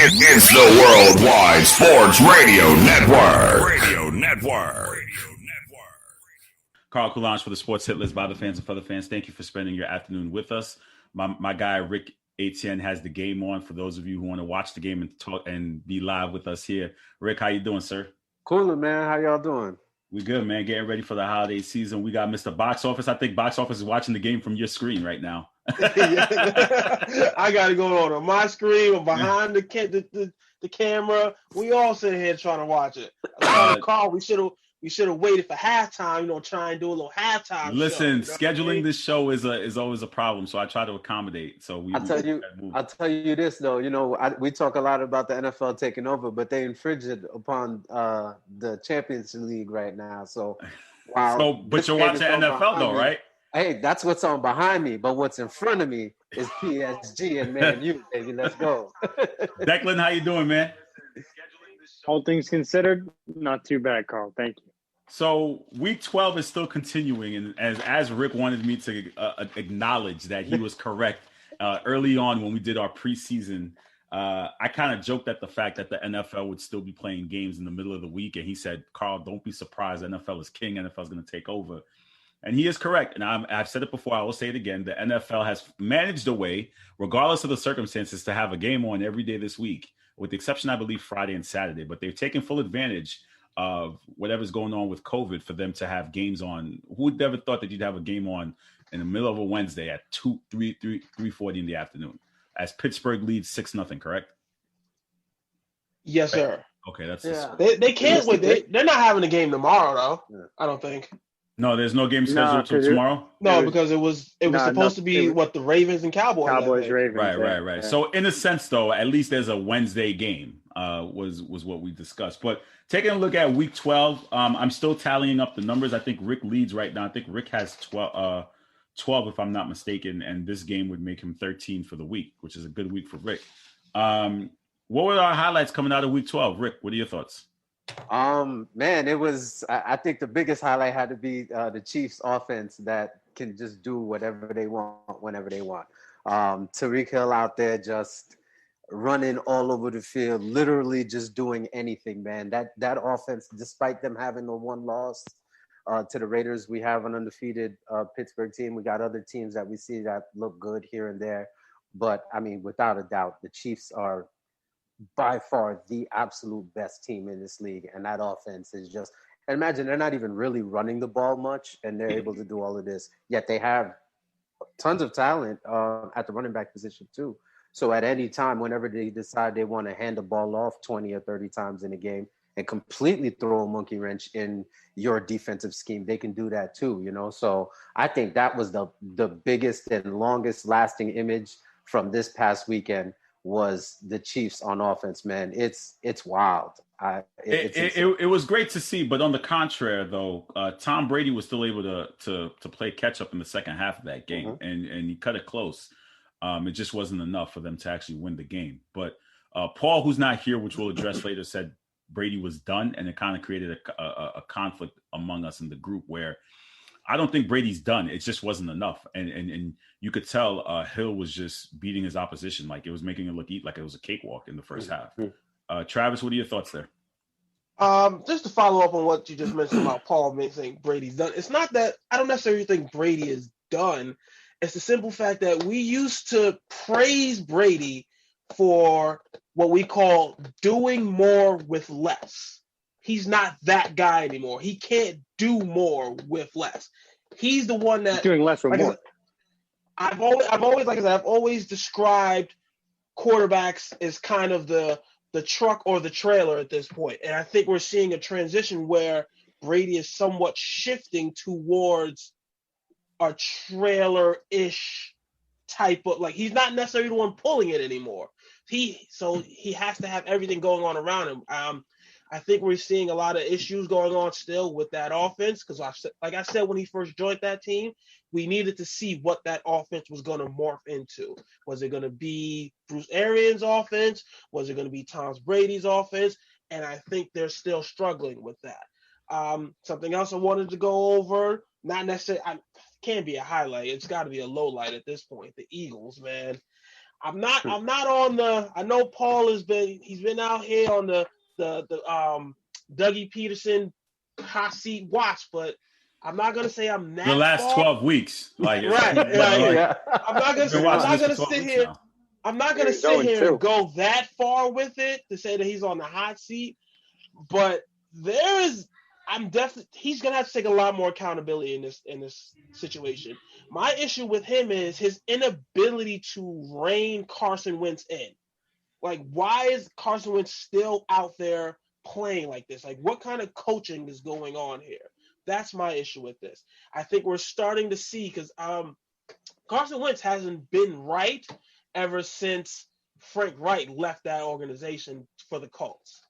It's the Worldwide Sports Radio Network. Carl Coulange for the Sports Hit List by the fans and for the fans. Thank you for spending your afternoon with us. My guy Rick Etienne has the game on for those of you who want to watch the game and talk and be live with us here. Rick, how you doing, sir? Cool, man. How y'all doing? We good, man. Getting ready for the holiday season. We got Mr. Box Office. I think Box Office is watching the game from your screen right now. I got to go on my screen or behind the camera. We all sitting here trying to watch it. Carl, we should have waited for halftime. Try and do a little halftime. Listen, scheduling this show is always a problem, so I try to accommodate. So I'll tell you this though. We talk a lot about the NFL taking over, but they infringed upon the Champions League right now. So, wow. But you're watching NFL though, right? Hey, that's what's on behind me, but what's in front of me is PSG and Man U, baby. Let's go. Declan, how you doing, man? All things considered, not too bad, Carl. Thank you. So week 12 is still continuing, and as Rick wanted me to acknowledge that he was correct early on when we did our preseason, I kind of joked at the fact that the NFL would still be playing games in the middle of the week, and he said, "Carl, don't be surprised. NFL is king. NFL is going to take over." And he is correct. And I've said it before. I will say it again. The NFL has managed a way, regardless of the circumstances, to have a game on every day this week, with the exception, I believe, Friday and Saturday. But they've taken full advantage of whatever's going on with COVID for them to have games on. Who would ever thought that you'd have a game on in the middle of a Wednesday at 3:40 in the afternoon as Pittsburgh leads 6-0, correct? Yes, sir. Okay, that's they can't wait. They're not having a game tomorrow, though. I don't think. No, there's no game scheduled till tomorrow. No, because it was supposed to be the Ravens and Cowboys. Ravens. Right. Yeah. So in a sense, though, at least there's a Wednesday game. Was what we discussed. But taking a look at week 12, I'm still tallying up the numbers. I think Rick leads right now. I think Rick has 12 if I'm not mistaken, and this game would make him 13 for the week, which is a good week for Rick. What were our highlights coming out of week 12? Rick, what are your thoughts? Man, it was. I think the biggest highlight had to be the Chiefs' offense that can just do whatever they want whenever they want. Tyreek Hill out there just running all over the field, literally just doing anything, man. That offense, despite them having the one loss to the Raiders, we have an undefeated Pittsburgh team. We got other teams that we see that look good here and there, but I mean, without a doubt, the Chiefs are by far the absolute best team in this league, and that offense is just. And imagine they're not even really running the ball much, and they're able to do all of this. Yet they have tons of talent at the running back position too. So at any time, whenever they decide they want to hand the ball off 20 or 30 times in a game and completely throw a monkey wrench in your defensive scheme, they can do that too. So I think that was the biggest and longest lasting image from this past weekend. Was the Chiefs on offense, man. It's wild. It was great to see, but on the contrary, though, Tom Brady was still able to play catch up in the second half of that game, and he cut it close. It just wasn't enough for them to actually win the game. But Paul, who's not here, which we'll address later, said Brady was done, and it kind of created a conflict among us in the group where I don't think Brady's done. It just wasn't enough. And you could tell Hill was just beating his opposition. Like it was making it look like it was a cakewalk in the first half. Travis, what are your thoughts there? Just to follow up on what you just mentioned about Paul saying Brady's done. It's not that I don't necessarily think Brady is done. It's the simple fact that we used to praise Brady for what we call doing more with less. He's not that guy anymore. He can't do more with less. He's the one that doing less with more. I've always described quarterbacks as kind of the truck or the trailer at this point. And I think we're seeing a transition where Brady is somewhat shifting towards a trailer-ish type of, like, he's not necessarily the one pulling it anymore. He has to have everything going on around him. I think we're seeing a lot of issues going on still with that offense because, like I said, when he first joined that team, we needed to see what that offense was going to morph into. Was it going to be Bruce Arians' offense? Was it going to be Tom Brady's offense? And I think they're still struggling with that. Something else I wanted to go over, not necessarily, can't be a highlight. It's got to be a low light at this point. The Eagles, man. I'm not on the. I know Paul he's been out here on the Dougie Peterson hot seat watch, but I'm not gonna say I'm that The last far. 12 weeks, like it's Right, like, right. Yeah. I'm not I've been watching this gonna for 12 sit weeks here. now. I'm not gonna He's sit here 0-2. and go that far with it to say that he's on the hot seat, but he's gonna have to take a lot more accountability in this situation. My issue with him is his inability to rein Carson Wentz in. Like, why is Carson Wentz still out there playing like this? Like, what kind of coaching is going on here? That's my issue with this. I think we're starting to see, because Carson Wentz hasn't been right ever since Frank Reich left that organization for the Colts.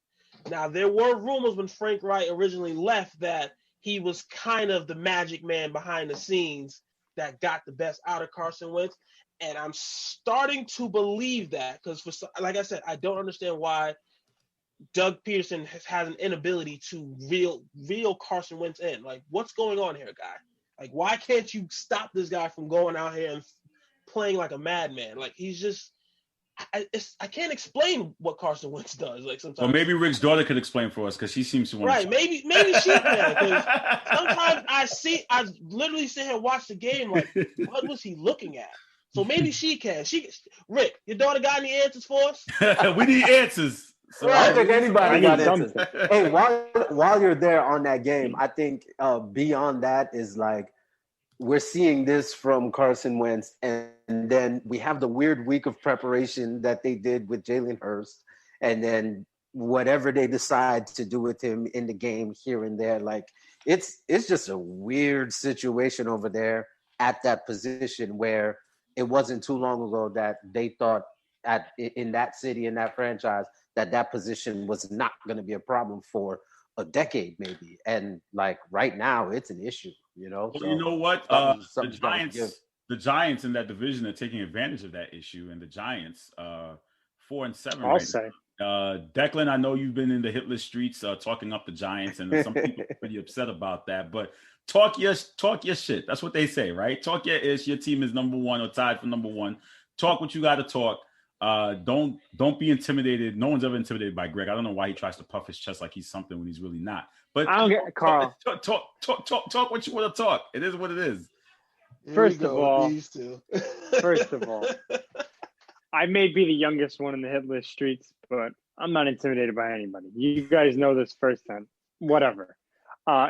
Now, there were rumors when Frank Reich originally left that he was kind of the magic man behind the scenes that got the best out of Carson Wentz. And I'm starting to believe that, because, like I said, I don't understand why Doug Peterson has an inability to reel Carson Wentz in. Like, what's going on here, guy? Like, why can't you stop this guy from going out here and playing like a madman? Like, he's just I can't explain what Carson Wentz does. Like, sometimes. Well, maybe Rick's daughter could explain for us because she seems to want. Right, maybe she can. Because sometimes I literally sit here and watch the game. Like, what was he looking at? So maybe she can. Rick, your daughter got any answers for us? We need answers. So I don't think anybody got something. answers. Hey, while you're there on that game, I think beyond that is like we're seeing this from Carson Wentz, and then we have the weird week of preparation that they did with Jalen Hurts, and then whatever they decide to do with him in the game here and there. Like, it's just a weird situation over there at that position where it wasn't too long ago that they thought in that city, in that franchise, that position was not going to be a problem for a decade maybe. And like right now it's an issue, you know? Well, so you know what? The Giants in that division are taking advantage of that issue, and the Giants 4-7 I'll right say. Declan, I know you've been in the hit list streets talking up the Giants, and some people are pretty upset about that, but talk your shit. That's what they say, right? Talk your ish. Your team is number one or tied for number one. Talk what you got to talk. Don't be intimidated. No one's ever intimidated by Greg. I don't know why he tries to puff his chest like he's something when he's really not. But I don't get Carl. Talk what you want to talk. It is what it is. First of all, I may be the youngest one in the hit list streets, but I'm not intimidated by anybody. You guys know this firsthand. Whatever.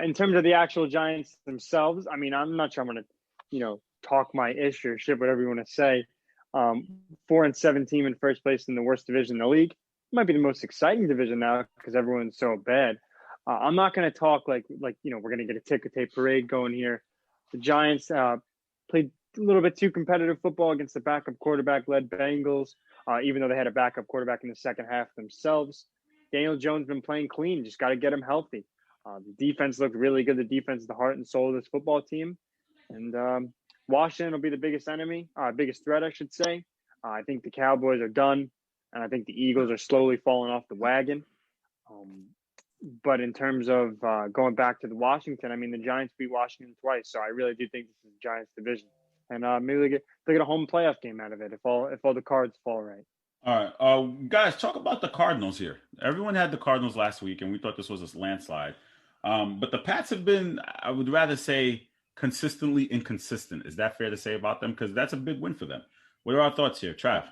In terms of the actual Giants themselves, I mean, I'm not sure I'm going to, talk my ish or shit, whatever you want to say. 4-7 team in first place in the worst division in the league. Might be the most exciting division now because everyone's so bad. I'm not going to talk like we're going to get a ticker tape parade going here. The Giants played a little bit too competitive football against the backup quarterback-led Bengals, even though they had a backup quarterback in the second half themselves. Daniel Jones been playing clean. Just got to get him healthy. The defense looked really good. The defense is the heart and soul of this football team. And Washington will be the biggest threat, I should say. I think the Cowboys are done, and I think the Eagles are slowly falling off the wagon. But in terms of going back to the Washington, I mean, the Giants beat Washington twice, so I really do think this is the Giants' division. And maybe they get a home playoff game out of it if all the cards fall right. All right, guys, talk about the Cardinals here. Everyone had the Cardinals last week, and we thought this was a landslide. But the Pats have been, I would rather say, consistently inconsistent. Is that fair to say about them? Because that's a big win for them. What are our thoughts here, Trav?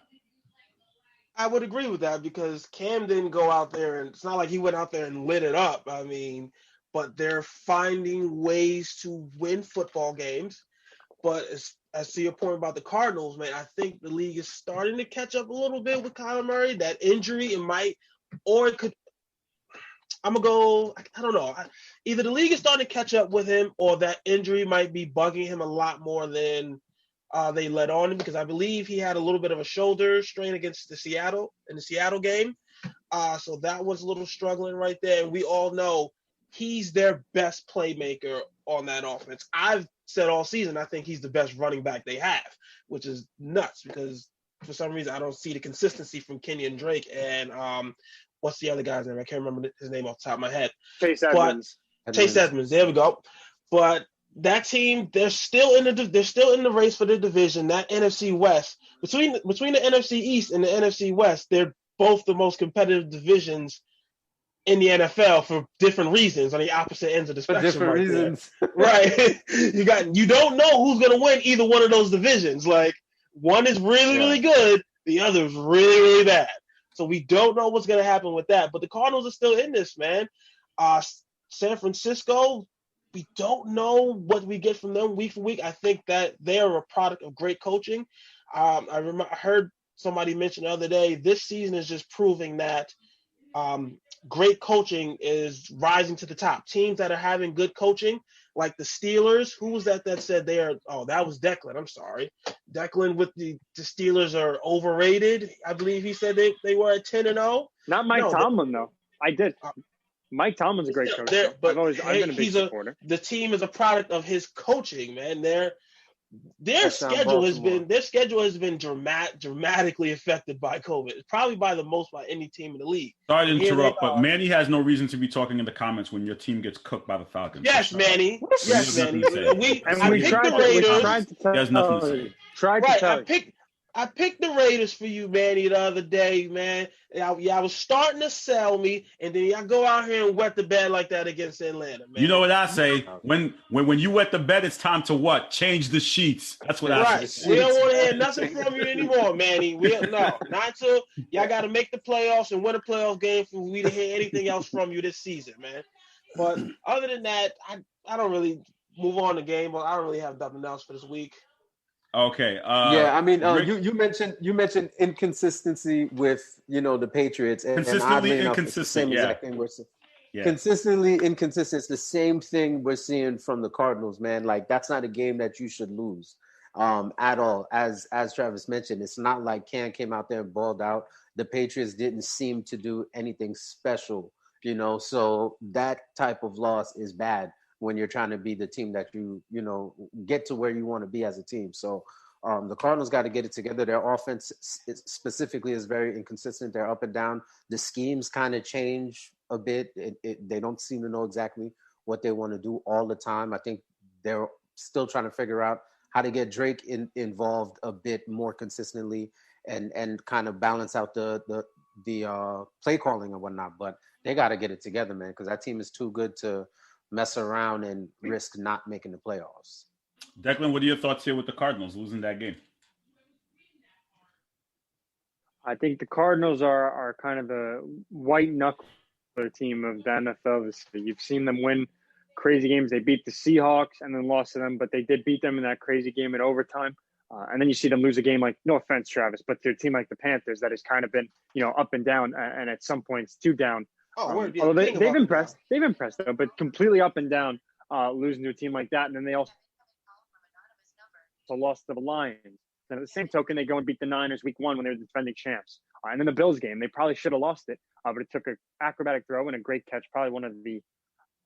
I would agree with that because Cam didn't go out there, and it's not like he went out there and lit it up. I mean, but they're finding ways to win football games. But as to your point about the Cardinals, man, I think the league is starting to catch up a little bit with Kyler Murray. That injury, it could. I'm going to go, I don't know. Either the league is starting to catch up with him or that injury might be bugging him a lot more than they let on, because I believe he had a little bit of a shoulder strain against the Seattle game. So that was a little struggling right there. And we all know he's their best playmaker on that offense. I've said all season I think he's the best running back they have, which is nuts because for some reason I don't see the consistency from Kenyon Drake and what's the other guy's name? I can't remember his name off the top of my head. Chase Edmonds. Chase Edmonds. There we go. But that team, they're still in the race for the division. That NFC West, between the NFC East and the NFC West, they're both the most competitive divisions in the NFL for different reasons on the opposite ends of the spectrum. For different reasons. Right. You don't know who's going to win either one of those divisions. Like, one is really good, the other is really, really bad. So we don't know what's going to happen with that. But the Cardinals are still in this, man. San Francisco, we don't know what we get from them week for week. I think that they are a product of great coaching. I heard somebody mention the other day, this season is just proving that great coaching is rising to the top. Teams that are having good coaching, like the Steelers. Who was that said they are? Oh, that was Declan. I'm sorry. Declan with the Steelers are overrated. I believe he said they were at 10-0. Not Mike Tomlin, though. I did. Mike Tomlin's a great coach. But I've been a big supporter. The team is a product of his coaching, man. Their schedule has been dramatically affected by COVID. It's probably by the most by any team in the league. Sorry to interrupt, but Manny has no reason to be talking in the comments when your team gets cooked by the Falcons. Yes, Manny. Yes, Manny. We tried to tell you. I picked the Raiders for you, Manny, the other day, man. Y'all was starting to sell me, and then y'all go out here and wet the bed like that against Atlanta, man. You know what I say? When you wet the bed, it's time to what? Change the sheets. That's what I say. We don't want to hear nothing from you anymore, Manny. Not until y'all got to make the playoffs and win a playoff game for we to hear anything else from you this season, man. But other than that, I don't really move on the game, but I don't really have nothing else for this week. Okay. I mean, you mentioned inconsistency with the Patriots, and consistently inconsistent. Consistently inconsistent. It's the same thing we're seeing from the Cardinals, man. Like, that's not a game that you should lose at all. As Travis mentioned, it's not like Cam came out there and balled out. The Patriots didn't seem to do anything special, So that type of loss is bad when you're trying to be the team that you get to where you want to be as a team. So the Cardinals got to get it together. Their offense specifically is very inconsistent. They're up and down. The schemes kind of change a bit. They don't seem to know exactly what they want to do all the time. I think they're still trying to figure out how to get Drake involved a bit more consistently and kind of balance out the play calling and whatnot. But they got to get it together, man, because that team is too good to mess around and risk not making the playoffs. Declan, what are your thoughts here with the Cardinals losing that game? I think the Cardinals are kind of the white knuckle team of the NFL this year. You've seen them win crazy games. They beat the Seahawks and then lost to them, but they did beat them in that crazy game in overtime. And then you see them lose a game like, no offense, Travis, but their team like the Panthers that has kind of been, up and down, and at some points two down. Although they've impressed though, but completely up and down, losing to a team like that, and then they also lost to the Lions. And at the same token, they go and beat the Niners week 1 when they were the defending champs. And then the Bills game, they probably should have lost it, but it took an acrobatic throw and a great catch. Probably one of the,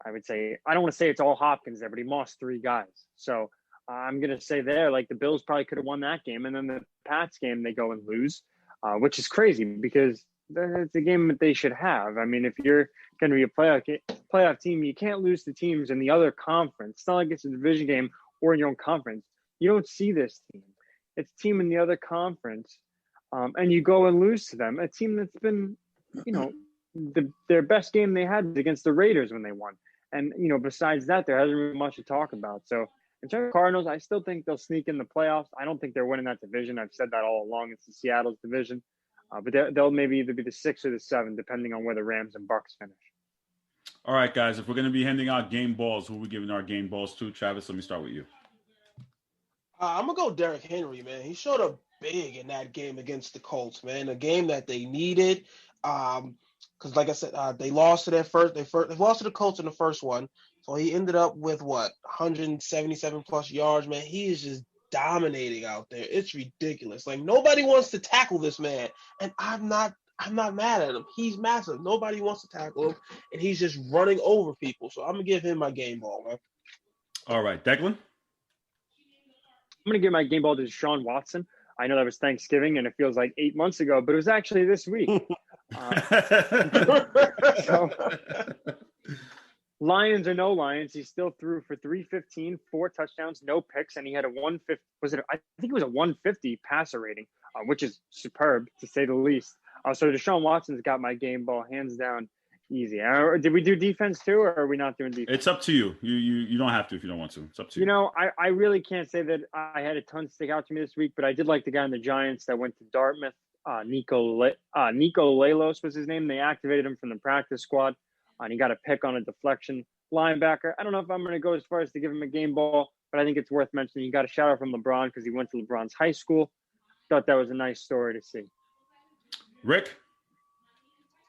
I would say, I don't want to say it's all Hopkins there, but he mossed 3 guys. So I'm going to say there, like the Bills probably could have won that game. And then the Pats game, they go and lose, which is crazy because it's a game that they should have. I mean, if you're going to be a playoff team, you can't lose to teams in the other conference. It's not like it's a division game or in your own conference. You don't see this team. It's a team in the other conference, and you go and lose to them. A team that's been, their best game they had was against the Raiders when they won. And, besides that, there hasn't really much to talk about. So in terms of Cardinals, I still think they'll sneak in the playoffs. I don't think they're winning that division. I've said that all along. It's the Seattle's division. But they'll maybe either be the 6 or the 7, depending on where the Rams and Bucks finish. All right, guys. If we're going to be handing out game balls, who are we giving our game balls to? Travis, let me start with you. I'm going to go Derrick Henry, man. He showed up big in that game against the Colts, man. A game that they needed. Because, like I said, they lost to they lost to the Colts in the first one. So he ended up with, 177-plus yards, man. He is just dominating out there. It's ridiculous. Like, nobody wants to tackle this man, and I'm not mad at him. He's massive. Nobody wants to tackle him, and he's just running over people. So I'm gonna give him my game ball, man. All right, Declan. I'm gonna give my game ball to Deshaun Watson. I know that was Thanksgiving, and it feels like 8 months ago, but it was actually this week. Lions or no Lions, he still threw for 315, 4 touchdowns, no picks, and he had a 150. I think it was a 150 passer rating, which is superb to say the least. So Deshaun Watson's got my game ball hands down, easy. Did we do defense too, or are we not doing defense? It's up to you. You don't have to if you don't want to. It's up to you. You know, I really can't say that I had a ton stick out to me this week, but I did like the guy in the Giants that went to Dartmouth. Nico Lalos was his name. They activated him from the practice squad, and he got a pick on a deflection. Linebacker. I don't know if I'm going to go as far as to give him a game ball, but I think it's worth mentioning. He got a shout out from LeBron because he went to LeBron's high school. Thought that was a nice story to see. Rick?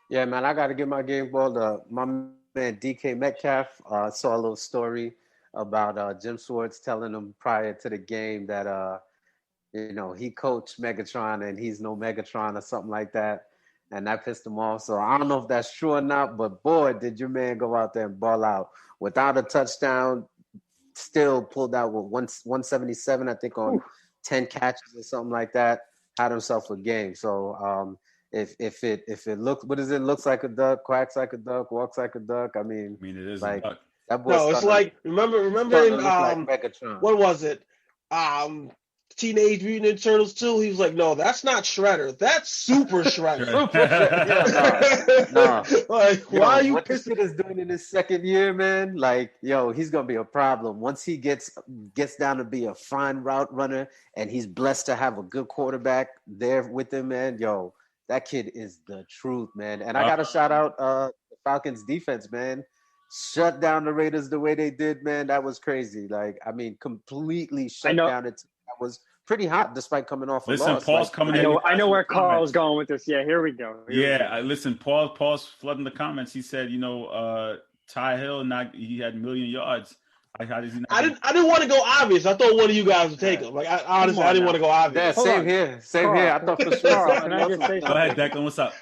Yeah, man, I got to give my game ball to my man DK Metcalf. Saw a little story about Jim Schwartz telling him prior to the game that he coached Megatron and he's no Megatron or something like that. And that pissed him off. So I don't know if that's true or not, but boy, did your man go out there and ball out. Without a touchdown, still pulled out with 177, I think, on 10 catches or something like that. Had himself a game. So if it looks, what is it? Looks like a duck, quacks like a duck, walks like a duck. I mean, it is like a duck. That boy. No, it's like remember in like Megatron. What was it? Teenage Mutant Ninja Turtles 2. He was like, no, that's not Shredder. That's Super Shredder. No. Like, why are you what this kid is doing in his second year, man? Like, he's gonna be a problem once he gets down to be a fine route runner, and he's blessed to have a good quarterback there with him, man. That kid is the truth, man. And I gotta shout out the Falcons defense, man. Shut down the Raiders the way they did, man. That was crazy. Like, I mean, completely shut down it. That was pretty hot despite coming off a loss. Listen, Paul's coming in. I know where Carl's going with this. Yeah, here we go. Listen, Paul's flooding the comments. He said, Ty Hill, he had 1,000,000 yards. How does he not? I didn't want to go obvious. I thought one of you guys would take him. Like, I didn't want to go obvious. Yeah, same here. Same here. I thought for sure. Can I just say something? Go ahead, Declan. What's up?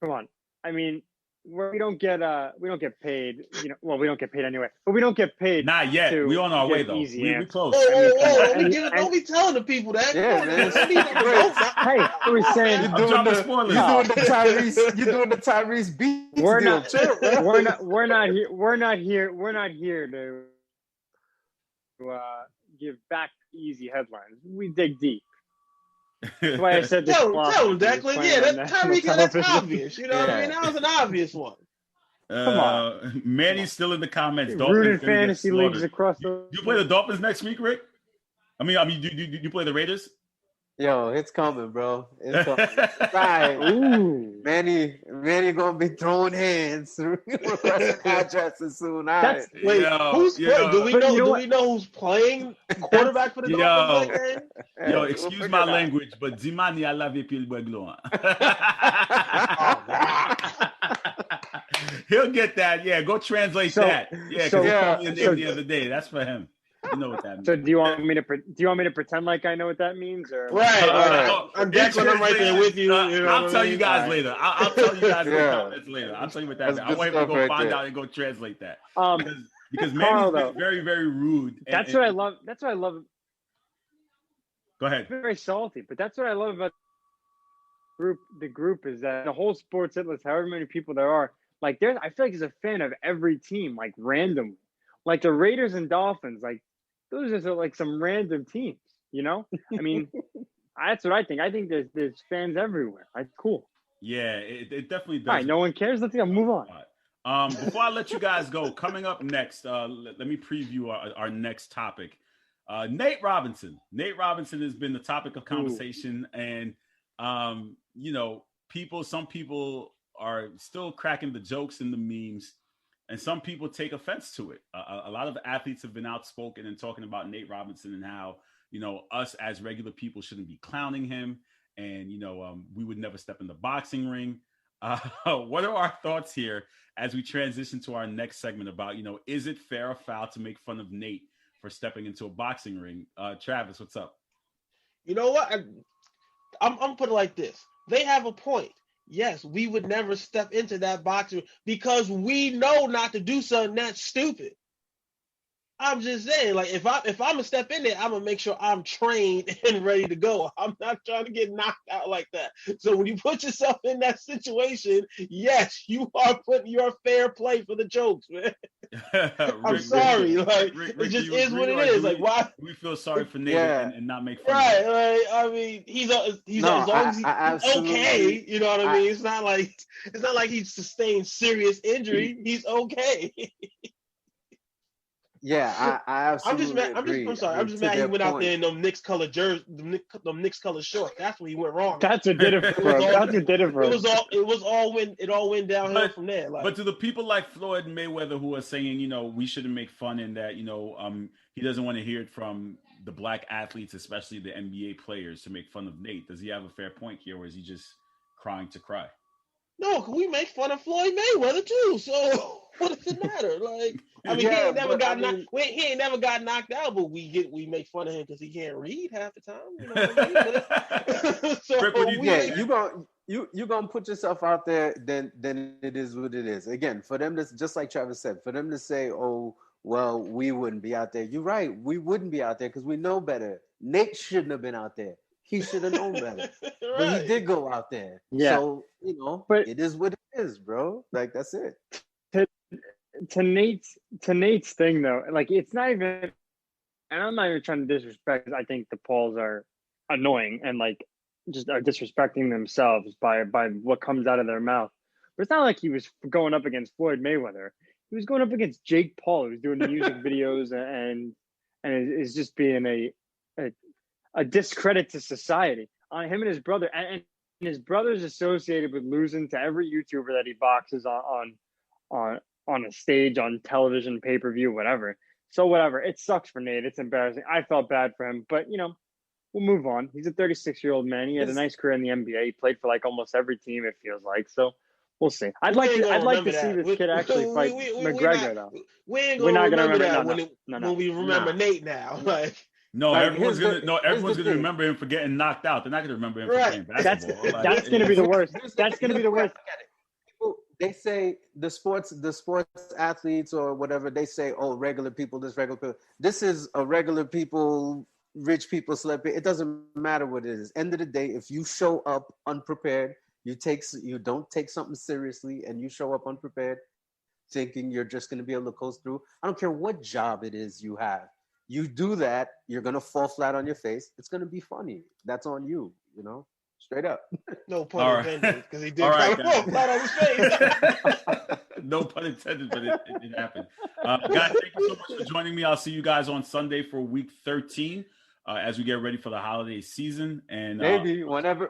Come on. I mean, we don't get paid. We don't get paid anyway. But we don't get paid. Not yet. We on our way though. We close. Don't be telling the people that. Yeah, man. Hey, I was saying you're doing the Tyrese Beats we're deal not, too, right? We're not here to give back easy headlines. We dig deep. That's why I said this. Tell him, Declan. Yeah, that's obvious. You know what I mean? That was an obvious one. Come on. Manny's still in the comments. Rooted fantasy leagues across the. You play the Dolphins next week, Rick? I mean, do you play the Raiders? Yo, it's coming, bro. It's coming. Right. Ooh. Manny gonna be throwing hands, requesting addresses soon. Right. Wait, who's playing? Do we know who's playing quarterback for the Dolphins? Yo, excuse my language, but Zimani I love you, Pilbeglo. He'll get that. Yeah, go translate that. Yeah, because he called me a name the other day. That's for him. You know what that means. So do you want me to pretend like I know what that means, or right? I'm Declan. I'm right there with you. I'll tell you guys later. I'll tell you guys in the comments later. I'll tell you what that means. I want him to go find out and go translate that. Because Manny's been very, very rude. That's what I love. That's what I love. Go ahead. Very salty, but that's what I love about the group is that the whole sports list, however many people there are, like I feel like there's a fan of every team, like randomly. Like the Raiders and Dolphins, like those are like some random teams, I mean, that's what I think. I think there's fans everywhere. Like, cool. Yeah, it definitely does. All right, no one cares. Let's move on. Before I let you guys go, coming up next, let me preview our next topic. Nate Robinson. Nate Robinson has been the topic of conversation, and some people are still cracking the jokes and the memes. And some people take offense to it. A lot of athletes have been outspoken and talking about Nate Robinson and how, us as regular people shouldn't be clowning him. And, we would never step in the boxing ring. What are our thoughts here as we transition to our next segment about, is it fair or foul to make fun of Nate for stepping into a boxing ring? Travis, what's up? You know what? I'm put it like this. They have a point. Yes, we would never step into that boxing because we know not to do something that's stupid. I'm just saying, like, if I'm gonna step in there, I'm gonna make sure I'm trained and ready to go. I'm not trying to get knocked out like that. So when you put yourself in that situation, yes, you are fair play for the jokes, man. I'm sorry, like it just is what it is. Like, why? We feel sorry for Nate Yeah. and not make fun Right, of him. like I mean, he's No, as long as he's absolutely. okay. You know what I mean? It's not like he's sustained serious injury. He's okay. Yeah, I I'm absolutely just mad. agree. I'm sorry. I I'm mean, just to mad he their went out there point. in them Knicks color jersey, them Knicks color shorts. That's where he went wrong. That's what did it for him. That's what did it for him. It all went downhill from there. Like, But to the people like Floyd Mayweather who are saying, we shouldn't make fun and that, he doesn't want to hear it from the black athletes, especially the NBA players, to make fun of Nate. Does he have a fair point here, or is he just crying to cry? no, we make fun of Floyd Mayweather too. So what does it matter? Like, I mean, Yeah, he ain't never but, got I knocked. mean- He ain't never got knocked out, but we make fun of him because he can't read half the time. You know what I mean? So Rick, what do you Yeah, think? you gonna put yourself out there, then it is what it is. Again, for them to, just like Travis said, for them to say, "Oh, well, we wouldn't be out there." You're right, we wouldn't be out there because we know better. Nate shouldn't have been out there. He should have known better, but Right. he did go out there. Yeah. So But- it is what it is, bro. Like that's it. To Nate's thing though, like it's not even, and I'm not even trying to disrespect, 'cause I think the Pauls are annoying and like just are disrespecting themselves by what comes out of their mouth. But it's not like he was going up against Floyd Mayweather. He was going up against Jake Paul, who's doing music videos and is just being a discredit to society. On him and his brother, and his brother's associated with losing to every YouTuber that he boxes on a stage, on television, pay-per-view, whatever. So whatever. It sucks for Nate. It's embarrassing. I felt bad for him, but we'll move on. He's a 36-year-old man. He had a nice career in the NBA. He played for like almost every team, it feels like. So we'll see. I'd like to see this kid actually fight McGregor though. We ain't We're gonna not gonna remember that no. when we remember Nate now. Like, No, Like, everyone's here's gonna the thing. remember him for getting knocked out. They're not gonna remember him for Right. playing That's basketball. that's gonna be the worst. Here's That's gonna be the way I worst. look at it. People, they say the sports athletes or whatever, they say, oh, regular people, this is a regular people, rich people, celebrity. It doesn't matter what it is. End of the day, if you show up unprepared, you don't take something seriously, and you show up unprepared, thinking you're just going to be able to coast through. I don't care what job it is you have. You do that, you're going to fall flat on your face. It's going to be funny. That's on you, straight up. no All pun right. intended, because he did All right, kind of fall flat on his face. No pun intended, but it did happen. Guys, thank you so much for joining me. I'll see you guys on Sunday for week 13 as we get ready for the holiday season. And Maybe whenever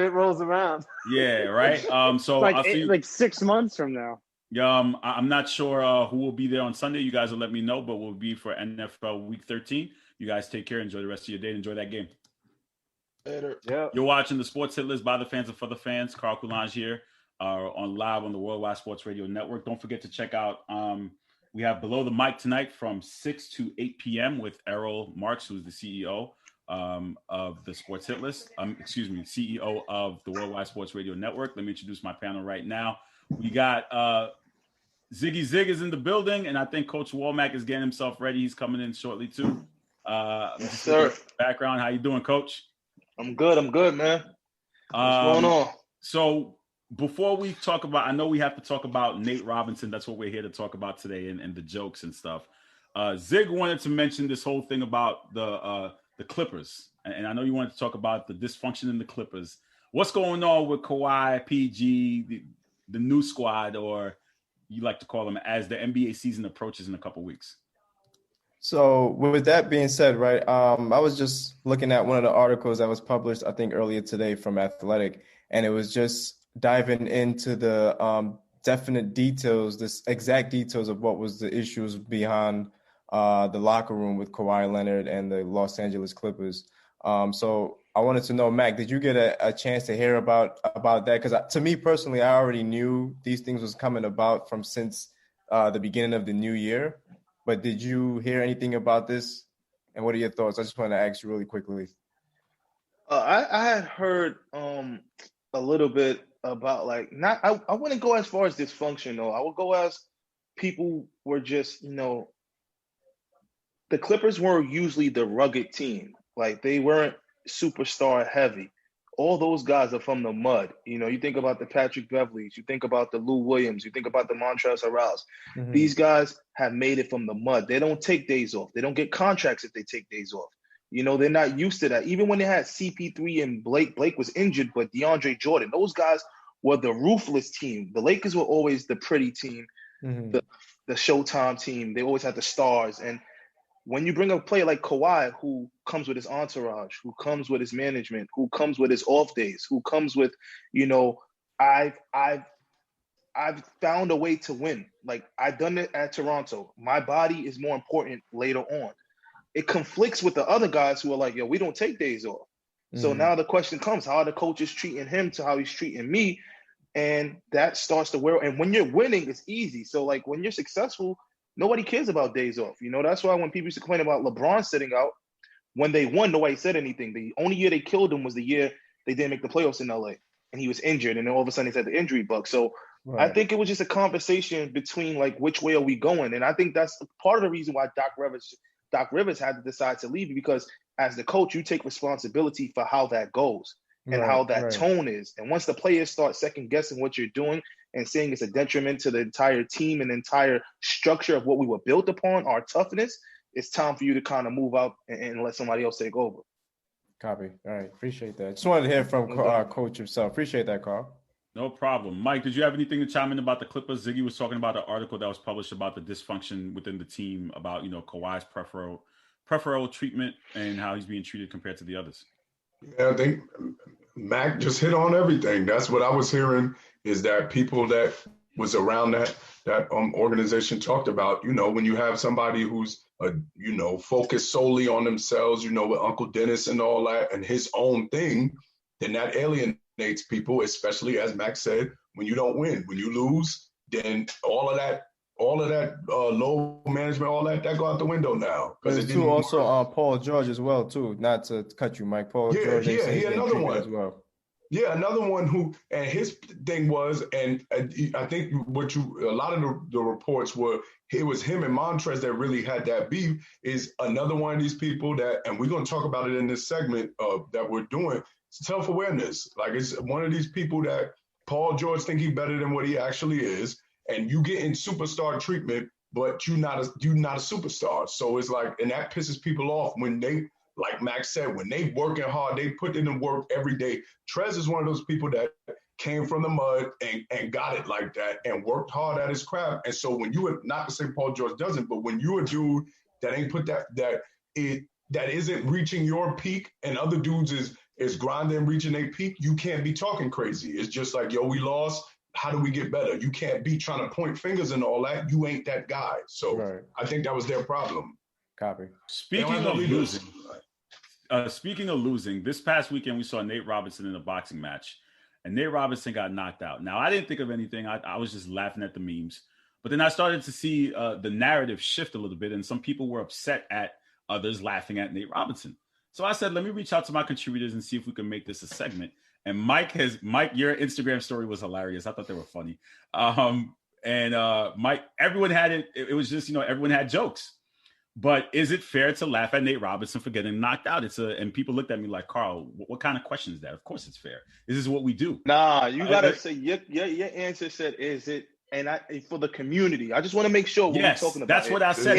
it rolls around. yeah, right. So Like I'll see you. like 6 months from now. I'm not sure who will be there on Sunday. You guys will let me know, but we'll be for NFL Week 13. You guys take care. Enjoy the rest of your day. Enjoy that game. Later. Yeah. You're watching the Sports Hit List by the fans and for the fans. Carl Coulange here on live on the Worldwide Sports Radio Network. Don't forget to check out, we have Below the Mic tonight from 6 to 8 p.m. with Errol Marks, who's the CEO of the Sports Hit List. CEO of the Worldwide Sports Radio Network. Let me introduce my panel right now. We got Ziggy Zig is in the building, and I think Coach Womack is getting himself ready. He's coming in shortly too. Yes, sir. Background, how you doing, Coach? I'm good, man. What's going on? So before we talk about, I know we have to talk about Nate Robinson. That's what we're here to talk about today, and the jokes and stuff. Zig wanted to mention this whole thing about the Clippers, and I know you wanted to talk about the dysfunction in the Clippers. What's going on with Kawhi, PG, the new squad, or you like to call them, as the NBA season approaches in a couple weeks? So with that being said, right, I was just looking at one of the articles that was published, I think earlier today from Athletic, and it was just diving into the definite details, this exact details of what was the issues behind the locker room with Kawhi Leonard and the Los Angeles Clippers. So I wanted to know, Mac, did you get a chance to hear about that? Because to me personally, I already knew these things was coming about since the beginning of the new year. But did you hear anything about this? And what are your thoughts? I just want to ask you really quickly. I had heard a little bit about I wouldn't go as far as dysfunction though. I would go as people were just the Clippers were usually the rugged team. Like, they weren't superstar heavy. All those guys are from the mud. You know, you think about the Patrick Beverleys, you think about the Lou Williams, you think about the Montrezl Harrells. Mhm. These guys have made it from the mud. They don't take days off. They don't get contracts if they take days off. You know, they're not used to that. Even when they had CP3 and Blake was injured, but DeAndre Jordan, those guys were the ruthless team. The Lakers were always the pretty team, Mhm. the Showtime team. They always had the stars. And when you bring a player like Kawhi, who comes with his entourage, who comes with his management, who comes with his off days, who comes with, you know, I've found a way to win. Like, I've done it at Toronto. My body is more important later on. It conflicts with the other guys who are like, yo, we don't take days off. So Mhm. now the question comes, how are the coaches treating him to how he's treating me? And that starts to wear. And when you're winning, it's easy. So, like, when you're successful, nobody cares about days off. You know, that's why when people used to complain about LeBron sitting out, when they won, nobody said anything. The only year they killed him was the year they didn't make the playoffs in LA. And he was injured. And then all of a sudden, he had the injury bug. So I Right. think it was just a conversation between, like, which way are we going? And I think that's part of the reason why Doc Rivers had to decide to leave, because as the coach, you take responsibility for how that goes and Right. how that Right. tone is. And once the players start second guessing what you're doing and saying it's a detriment to the entire team and entire structure of what we were built upon, our toughness, it's time for you to kind of move out and let somebody else take over. Copy. All right. Appreciate that. Just wanted to hear from No doubt. Coach himself. Appreciate that, Carl. No problem. Mike, did you have anything to chime in about the Clippers? Ziggy was talking about an article that was published about the dysfunction within the team, about, you know, Kawhi's preferential treatment and how he's being treated compared to the others. Yeah, I think Mac just hit on everything. That's what I was hearing, is that people that was around that organization talked about, you know, when you have somebody who's, you know, focused solely on themselves, you know, with Uncle Dennis and all that and his own thing, then that alienates people, especially, as Mac said, when you don't win. When you lose, then all of that low management, all that go out the window now. But it's too also Paul George as well, too. Not to cut you, Mike. Paul George, they say he's another treated one as well. Yeah, another one who, and his thing was, and I think a lot of the reports were, it was him and Montrez that really had that beef, is another one of these people that, and we're going to talk about it in this segment that we're doing, self-awareness. Like, it's one of these people that Paul George think he's better than what he actually is, and you get in superstar treatment, but you're not a superstar. So it's like, and that pisses people off when they, like Max said, when they working hard, they put in the work every day. Trez is one of those people that came from the mud and got it like that and worked hard at his craft. And so when you are, not to say Paul George doesn't, but when you're a dude that ain't put that isn't reaching your peak, and other dudes is grinding, reaching their peak, you can't be talking crazy. It's just like, yo, we lost. How do we get better? You can't be trying to point fingers and all that. You ain't that guy. So Right. I think that was their problem. Copy. Speaking of losing, this past weekend we saw Nate Robinson in a boxing match, and Nate Robinson got knocked out. Now, I didn't think of anything. I was just laughing at the memes. But then I started to see the narrative shift a little bit, and some people were upset at others laughing at Nate Robinson. So I said, let me reach out to my contributors and see if we can make this a segment. And Mike, your Instagram story was hilarious. I thought they were funny. Mike, everyone had it. It was just, you know, everyone had jokes. But is it fair to laugh at Nate Robinson for getting knocked out? And people looked at me like, Carl, what kind of question is that? Of course it's fair. This is what we do. Nah, you gotta say your answer said, is it? And for the community, I just want to make sure what we're talking about. That's what I said,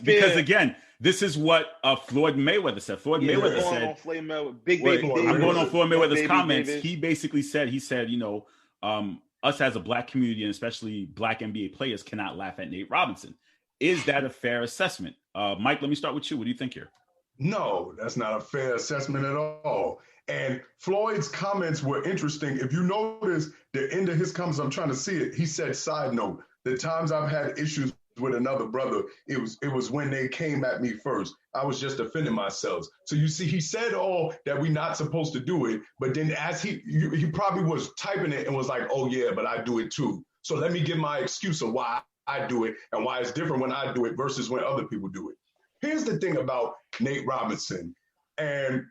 because again, this is what Floyd Mayweather said. Mayweather said, I'm going on Floyd Mayweather's comments. David. He basically said, you know, us as a black community, and especially black NBA players, cannot laugh at Nate Robinson. Is that a fair assessment? Mike, let me start with you. What do you think here? No, that's not a fair assessment at all. And Floyd's comments were interesting. If you notice the end of his comments, I'm trying to see it. He said, side note, the times I've had issues with another brother, it was when they came at me first. I was just defending myself. So you see, he said all that we're not supposed to do it, but then as he probably was typing it and was like, oh yeah, but I do it too. So let me give my excuse of why I do it and why it's different when I do it versus when other people do it. Here's the thing about Nate Robinson, and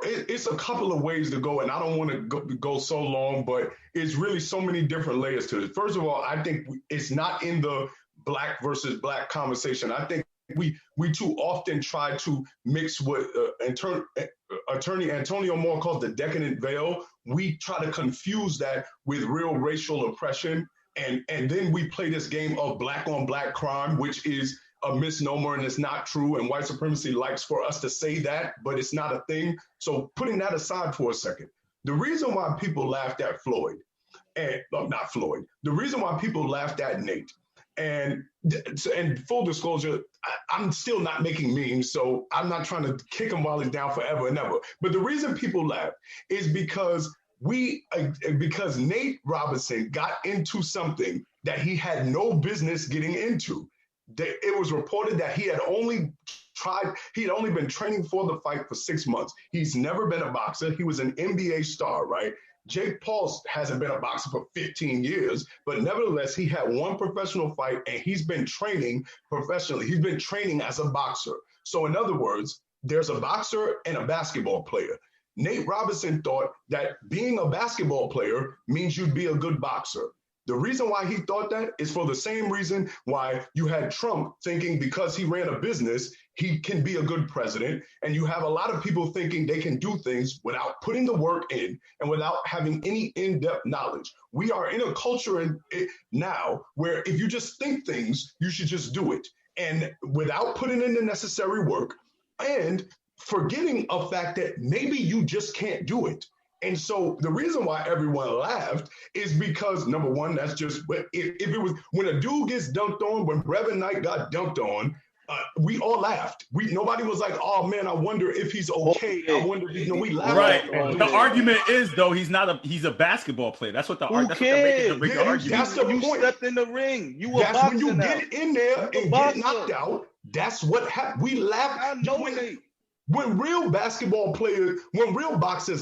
it's a couple of ways to go, and I don't want to go so long, but it's really so many different layers to it. First of all, I think it's not in the black versus black conversation. I think we too often try to mix what Attorney Antonio Moore calls the decadent veil. We try to confuse that with real racial oppression. And then we play this game of black on black crime, which is a misnomer and it's not true. And white supremacy likes for us to say that, but it's not a thing. So putting that aside for a second, the reason why people laughed at Floyd, and not Floyd, the reason why people laughed at Nate, and full disclosure, I'm still not making memes, so I'm not trying to kick him while he's down forever and ever. But the reason people laugh is because Nate Robinson got into something that he had no business getting into. It was reported that he had only been training for the fight for 6 months. He's never been a boxer. He was an NBA star, right? Jake Paul hasn't been a boxer for 15 years, but nevertheless, he had one professional fight and he's been training professionally. He's been training as a boxer. So in other words, there's a boxer and a basketball player. Nate Robinson thought that being a basketball player means you'd be a good boxer. The reason why he thought that is for the same reason why you had Trump thinking because he ran a business, he can be a good president. And you have a lot of people thinking they can do things without putting the work in and without having any in-depth knowledge. We are in a culture now where if you just think things, you should just do it. And without putting in the necessary work and forgetting a fact that maybe you just can't do it. And so the reason why everyone laughed is because, number one, that's just, if it was, when a dude gets dunked on, when Brevin Knight got dunked on, we all laughed. Nobody was like, oh man, I wonder if he's okay. I wonder, we laughed. Right. The argument is though, he's a basketball player. That's what the argument. That's the point. You stepped in the ring. You a boxer. That's when you get in there and get knocked out. That's what happened. We laughed. I know When real boxers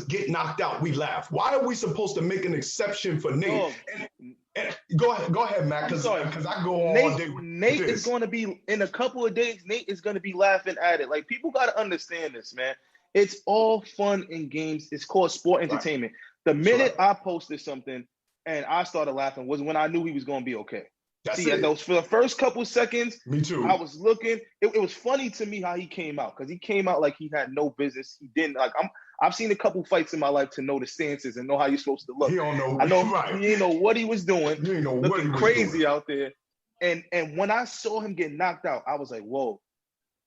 get knocked out, we laugh. Why are we supposed to make an exception for Nate? And go ahead, Matt, because I go on all day. Nate is going to be, in a couple of days, Nate is going to be laughing at it. Like, people got to understand this, man. It's all fun and games. It's called sport entertainment. Right. The minute I posted something and I started laughing was when I knew he was going to be okay. For the first couple seconds, me too. I was looking. It was funny to me how he came out, because he came out like he had no business. He didn't I've seen a couple fights in my life to know the stances and know how you're supposed to look. He don't know. I know right. He didn't know what he was doing. He didn't know looking what he was crazy doing out there. And when I saw him get knocked out, I was like, whoa.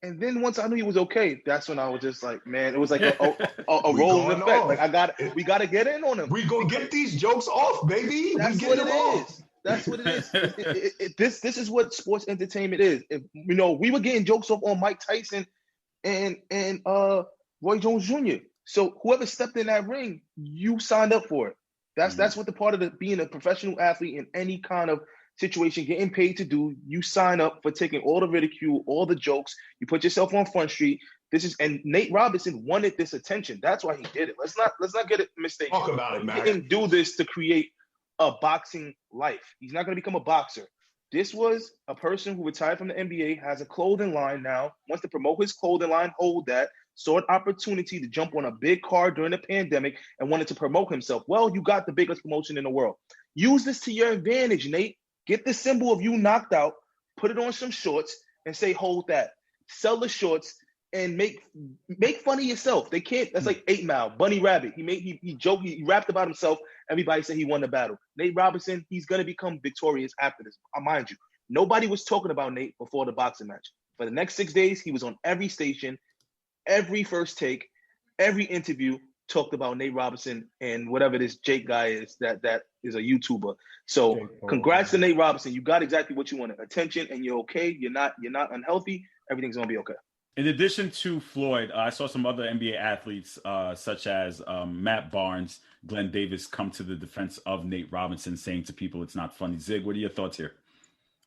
And then once I knew he was okay, that's when I was just like, man, it was like a rolling effect. Like we gotta get in on him. We gonna get these jokes off, baby. That's what it is. That's what it is. This is what sports entertainment is. If we were getting jokes off on Mike Tyson and Roy Jones Jr. So whoever stepped in that ring, you signed up for it. That's what the part of being a professional athlete in any kind of situation, getting paid to do. You sign up for taking all the ridicule, all the jokes. You put yourself on Front Street. And Nate Robinson wanted this attention. That's why he did it. Let's not get it mistaken. Talk about it, man. He didn't do this to create a boxing life. He's not going to become a boxer. This was a person who retired from the NBA, has a clothing line now, wants to promote his clothing line, hold that, saw an opportunity to jump on a big car during the pandemic and wanted to promote himself. Well, you got the biggest promotion in the world. Use this to your advantage, Nate. Get the symbol of you knocked out, put it on some shorts, and say, hold that. Sell the shorts and make fun of yourself. They can't. That's like 8 Mile, Bunny Rabbit. He joked, he rapped about himself. Everybody said he won the battle. Nate Robinson, he's gonna become victorious after this. Mind you, nobody was talking about Nate before the boxing match. For the next 6 days, he was on every station, every first take, every interview talked about Nate Robinson and whatever this Jake guy is that is a YouTuber. So congrats to Nate Robinson. You got exactly what you wanted. Attention, and you're okay. You're not unhealthy. Everything's gonna be okay. In addition to Floyd, I saw some other NBA athletes, such as Matt Barnes, Glenn Davis, come to the defense of Nate Robinson, saying to people, it's not funny. Zig, what are your thoughts here?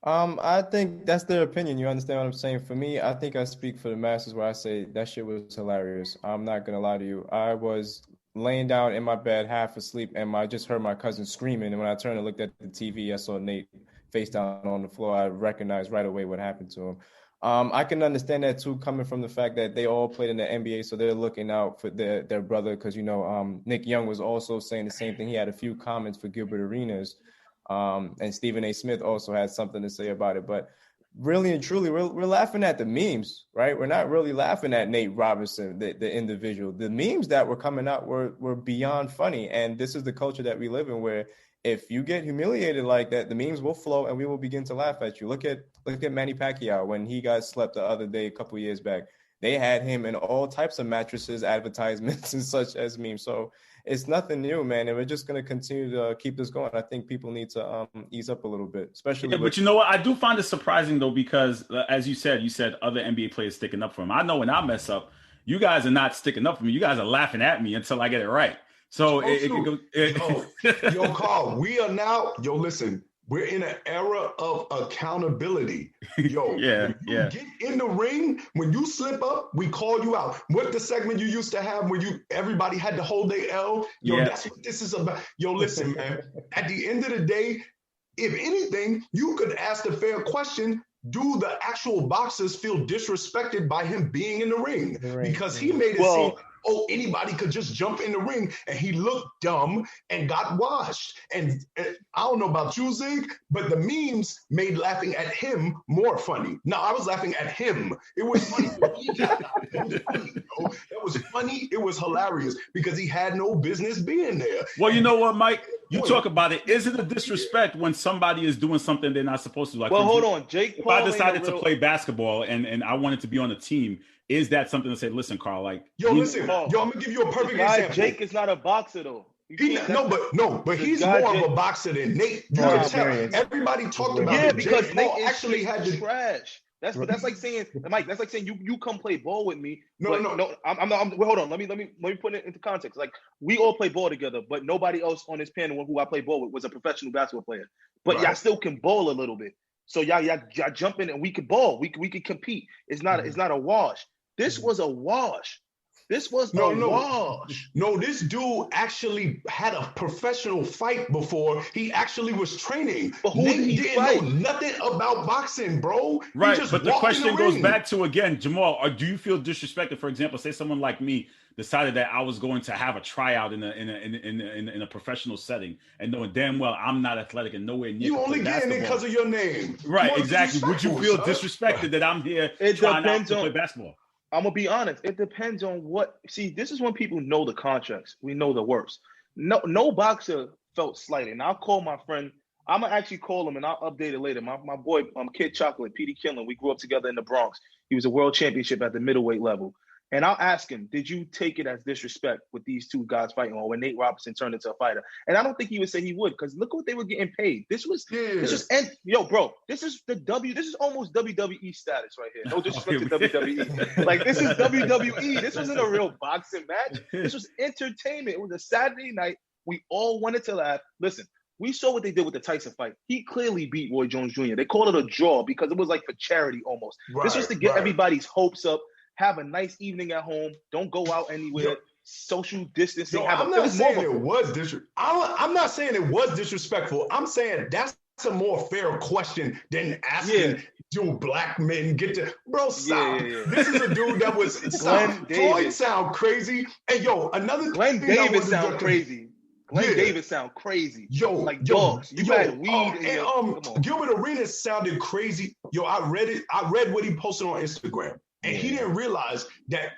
I think that's their opinion. You understand what I'm saying? For me, I think I speak for the masses where I say that shit was hilarious. I'm not going to lie to you. I was laying down in my bed, half asleep, and I just heard my cousin screaming. And when I turned and looked at the TV, I saw Nate face down on the floor. I recognized right away what happened to him. I can understand that too, coming from the fact that they all played in the NBA, so they're looking out for their brother. Because Nick Young was also saying the same thing. He had a few comments for Gilbert Arenas, and Stephen A. Smith also had something to say about it. But really and truly, we're laughing at the memes, right? We're not really laughing at Nate Robinson, the individual. The memes that were coming out were beyond funny. And this is the culture that we live in, where if you get humiliated like that, the memes will flow and we will begin to laugh at you. Look at Manny Pacquiao when he got slept the other day, a couple of years back. They had him in all types of mattresses, advertisements, and such as memes. So it's nothing new, man. And we're just going to continue to keep this going. I think people need to ease up a little bit, especially. Yeah, but you know what? I do find it surprising, though, because as you said other NBA players sticking up for him. I know when I mess up, you guys are not sticking up for me. You guys are laughing at me until I get it right. So yo, Carl, we are now, listen, we're in an era of accountability. Yo, yeah. Get in the ring. When you slip up, we call you out. What the segment you used to have where everybody had to hold their L? That's what this is about. Yo, listen, man. At the end of the day, if anything, you could ask the fair question. Do the actual boxers feel disrespected by him being in the ring? Because he made it seem, anybody could just jump in the ring, and he looked dumb and got washed. And I don't know about you, Zig, but the memes made laughing at him more funny. No, I was laughing at him. It was funny. It was funny. It was hilarious because he had no business being there. Well, you know what, Mike? You talk about it. Is it a disrespect when somebody is doing something they're not supposed to? Like, well, hold on, Jake. If I decided to play basketball and I wanted to be on a team, is that something to say, listen, Carl, like, I'm gonna give you a perfect example. Jake is not a boxer though. But he's more of a boxer than Nate. You can tell. Everybody talked about it. Because Jake Nate Paul actually had to trash. That's like saying, Mike. That's like saying you come play ball with me. No. I'm not. Hold on. Let me put it into context. Like, we all play ball together, but nobody else on this panel who I play ball with was a professional basketball player. But y'all still can ball a little bit. So y'all jump in and we could ball. We could compete. It's not a wash. This was a wash. This was a wash. No, this dude actually had a professional fight before. He actually was training. But who did he didn't fight? know nothing about boxing, bro. Right, but the question goes back to, again, Jamal, do you feel disrespected? For example, say someone like me decided that I was going to have a tryout in a professional setting, and knowing damn well I'm not athletic and nowhere near. You only getting it because of your name. Right, exactly. Would you feel disrespected that I'm here trying out to play basketball? I'm gonna be honest. It depends on what. See, this is when people know the contracts. We know the works. No boxer felt slighted. And I'll call my friend. I'm gonna actually call him and I'll update it later. My boy, Kid Chocolate, Petey Killen. We grew up together in the Bronx. He was a world championship at the middleweight level. And I'll ask him, did you take it as disrespect with these two guys fighting, or when Nate Robinson turned into a fighter? And I don't think he would say he would, because look what they were getting paid. This is almost WWE status right here. No disrespect to WWE. Like, this is WWE. This wasn't a real boxing match. This was entertainment. It was a Saturday night. We all wanted to laugh. Listen, we saw what they did with the Tyson fight. He clearly beat Roy Jones Jr. They called it a draw because it was like for charity almost. This was to get everybody's hopes up. Have a nice evening at home. Don't go out anywhere. Social distancing. I'm not saying it was disrespectful. I'm saying that's a more fair question than asking, do black men get to... Bro, stop. Yeah. This is a dude that was... Stop. Floyd sound crazy. And another... Glenn Davis sound crazy. Davis sound crazy. Like dogs. You had weed. Gilbert Arenas sounded crazy. I read it. I read what he posted on Instagram. And he didn't realize that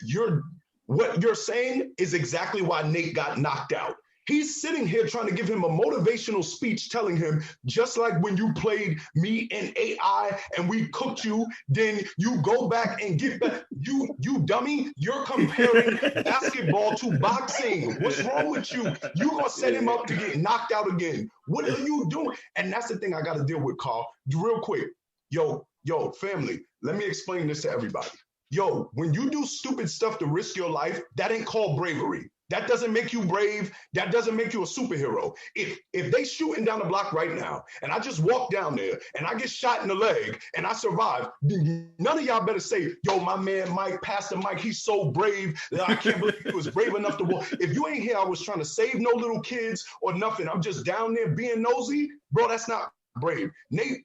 what you're saying is exactly why Nate got knocked out. He's sitting here trying to give him a motivational speech telling him, just like when you played me and AI and we cooked you, then you go back and get back. You dummy, you're comparing basketball to boxing. What's wrong with you? You gonna set him up to get knocked out again. What are you doing? And that's the thing I got to deal with, Carl. Real quick. Yo, family, let me explain this to everybody. When you do stupid stuff to risk your life, that ain't called bravery. That doesn't make you brave. That doesn't make you a superhero. If they shooting down the block right now, and I just walk down there, and I get shot in the leg, and I survive, none of y'all better say, my man Mike, Pastor Mike, he's so brave that I can't believe he was brave enough to walk. If you ain't here, I was trying to save no little kids or nothing. I'm just down there being nosy. Bro, that's not brave.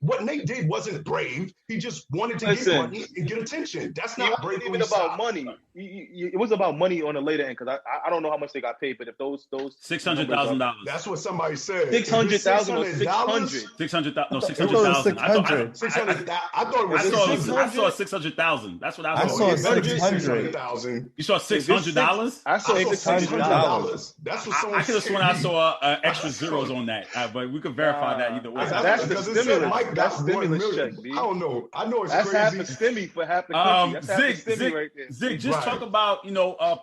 What Nate did wasn't brave. He just wanted to get money and get attention. That's not brave. It wasn't even about money. It was about money on the later end because I don't know how much they got paid, but if those $600,000. That's what somebody said. 600,000 or 600. 600,000. No, 600,000. I thought it was 600. I saw 600,000. That's what I saw. saw. 600,000. You saw $600? I saw $600. That's what someone I could have sworn I saw extra zeros on that, but we could verify that either way. That's the stimulus. Mike, that's stimulus check, B. I don't know. I know it's that's crazy. Half a stimmy for half the country. That's half the stimmy right there. Zig, just talk about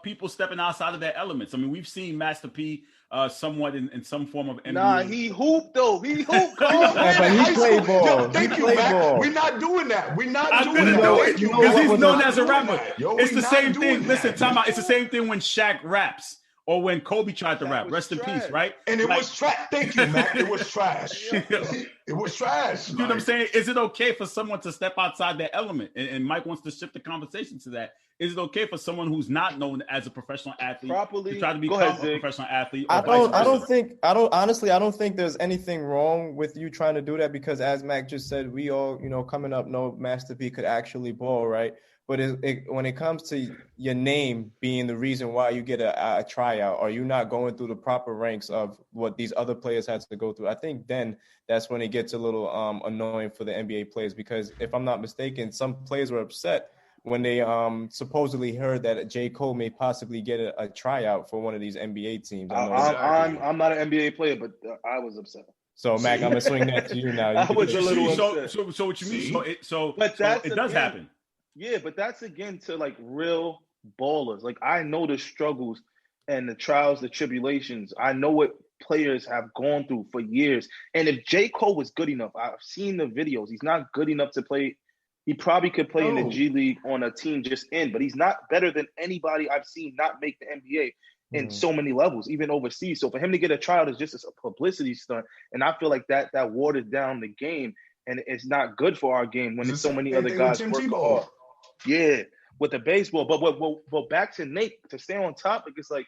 people stepping outside of their elements. I mean, we've seen Master P somewhat in some form of NBA. Nah, he hooped though. He hooped. But he played ball. Yo, thank you, Mac. We're not doing that. We're not doing that. Because he's known as a rapper. It's the same thing. That. Listen, time out. It's the same thing when Shaq raps. Or when Kobe tried to rap, rest in peace, right? And it was trash. Thank you, Mac. It was trash. It was trash. You know what I'm saying? Is it okay for someone to step outside their element? And Mike wants to shift the conversation to that. Is it okay for someone who's not known as a professional athlete to try to become a professional athlete? I don't think there's anything wrong with you trying to do that because as Mac just said, we all, coming up know Master P could actually ball, right? But when it comes to your name being the reason why you get a tryout, or you not going through the proper ranks of what these other players had to go through, I think then that's when it gets a little annoying for the NBA players. Because if I'm not mistaken, some players were upset when they supposedly heard that J. Cole may possibly get a tryout for one of these NBA teams. I'm not an NBA player, but I was upset. So, Mac, I'm going to swing that to you now. I was a little upset. So what you mean? So it does happen. Yeah, but that's again to like real ballers. Like I know the struggles and the trials, the tribulations. I know what players have gone through for years. And if J. Cole was good enough, I've seen the videos. He's not good enough to play. He probably could play in the G League on a team just in, but he's not better than anybody I've seen not make the NBA in so many levels, even overseas. So for him to get a tryout is just a publicity stunt. And I feel like that waters down the game. And it's not good for our game when there's so many other guys working hard. Yeah, with the baseball, but back to Nate to stay on topic. It's like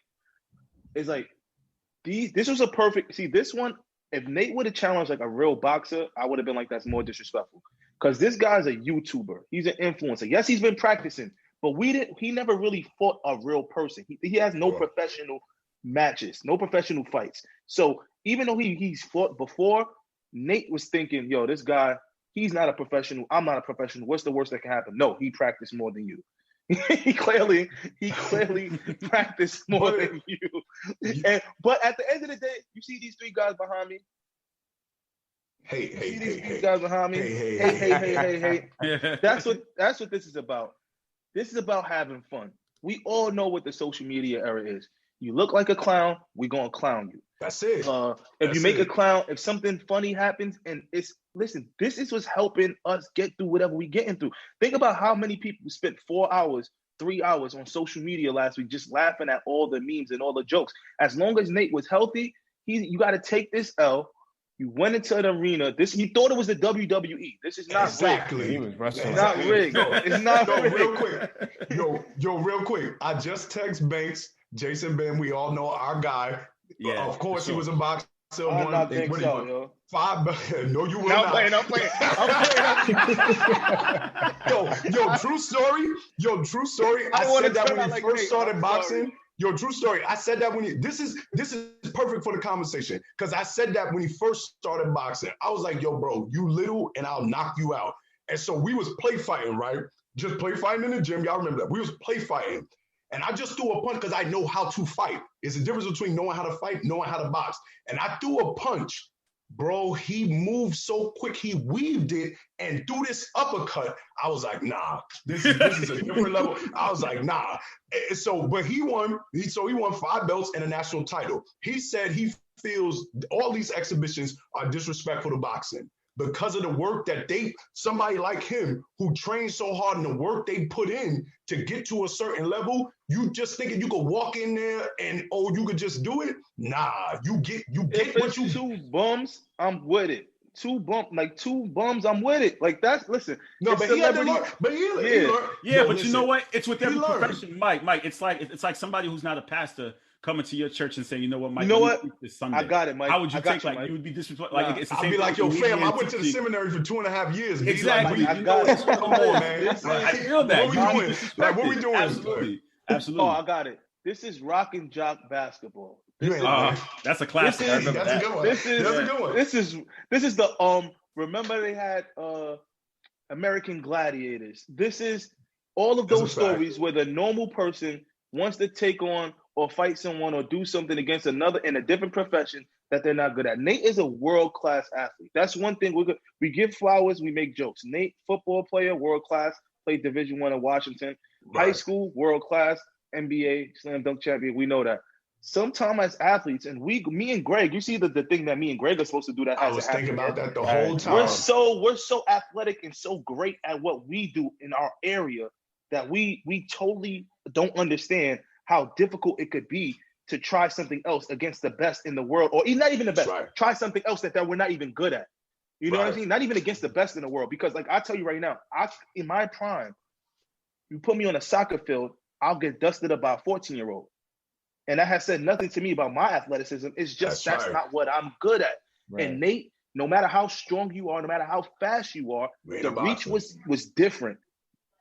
this was a perfect. See, this one, if Nate would have challenged like a real boxer, I would have been like, that's more disrespectful. Because this guy's a YouTuber, he's an influencer. Yes, he's been practicing, but he never really fought a real person. He has no professional matches, no professional fights. So even though he's fought before, Nate was thinking, yo, this guy. He's not a professional. I'm not a professional. What's the worst that can happen? No, he practiced more than you. he clearly practiced more than you. But at the end of the day, you see these three guys behind me. Hey. Guys behind me. Hey. That's what this is about. This is about having fun. We all know what the social media era is. You look like a clown, we're gonna clown you. That's it. If you make a clown, if something funny happens, and this is what's helping us get through whatever we're getting through. Think about how many people spent 4 hours, 3 hours on social media last week just laughing at all the memes and all the jokes. As long as Nate was healthy, you got to take this L. You went into an arena. He thought it was the WWE. This is not rigged. He was wrestling. It's not rigged. It's not rigged. Real quick. Real quick. I just text Banks, Jason Ben. We all know our guy. Yeah, of course, he was a boxer. I do not think so, yo. 5. No, you will not. I'm playing. Yo, true story. I said that when he first started boxing. Yo, true story. I said that when this is perfect for the conversation because I said that when he first started boxing. I was like, yo, bro, you little and I'll knock you out. And so we was play fighting, right? Just play fighting in the gym. Y'all remember that? We was play fighting. And I just threw a punch because I know how to fight. It's the difference between knowing how to fight, knowing how to box. And I threw a punch. Bro, he moved so quick, he weaved it and threw this uppercut. I was like, nah, this is a different level. I was like, nah. But he won. He won 5 belts and a national title. He said he feels all these exhibitions are disrespectful to boxing because of the work that somebody like him who trained so hard and the work they put in to get to a certain level, you just thinking you could walk in there and, you could just do it? Nah, you get what you... 2 bums, I'm with it. 2 bums, I'm with it. Like that's, listen. No, but he had to learn. But he learned. Yeah, but listen, you know what? It's with every profession, Mike. It's like somebody who's not a pastor coming to your church and saying, you know what, Mike, You know let me what? preach this Sunday. I got it, Mike. How would you I got take you, like Mike. you would be disrespectful? Nah. Like it's the I'll same be like, yo, thing fam, I with went to the teaching. seminary for 2.5 years. B. Exactly. Like, I got it. come on, man. This is- I feel that. What we You doing? Like, what we disrespected. doing? Absolutely. Absolutely. Oh, I got it. This is rock and jock basketball. You This ain't is, lying. That's a classic. This I is- remember That's a that. good one. this is That's a good one. this is the remember they had American Gladiators. This is all of That's a those fact. stories where the normal person wants to take on or fight someone or do something against another in a different profession that they're not good at. Nate is a world-class athlete. That's one thing we give flowers, we make jokes. Nate, football player, world-class, played Division I in Washington. High Right. school, world-class, NBA, slam dunk champion. We know that. Sometimes as athletes, and me and Greg, you see the thing that me and Greg are supposed to do that I has was to happen. thinking about that the Right. whole time. We're so athletic and so great at what we do in our area that we totally don't understand how difficult it could be to try something else against the best in the world, or not even the best. Right. Try something else that we're not even good at. You know what I Right. mean? Not even against the best in the world. Because like I tell you right now, in my prime, you put me on a soccer field, I'll get dusted up by a 14-year-old. And that has said nothing to me about my athleticism. It's just That's that's right. not what I'm good at. Right. And Nate, no matter how strong you are, no matter how fast you are, Man, the I'm reach boxing. was different.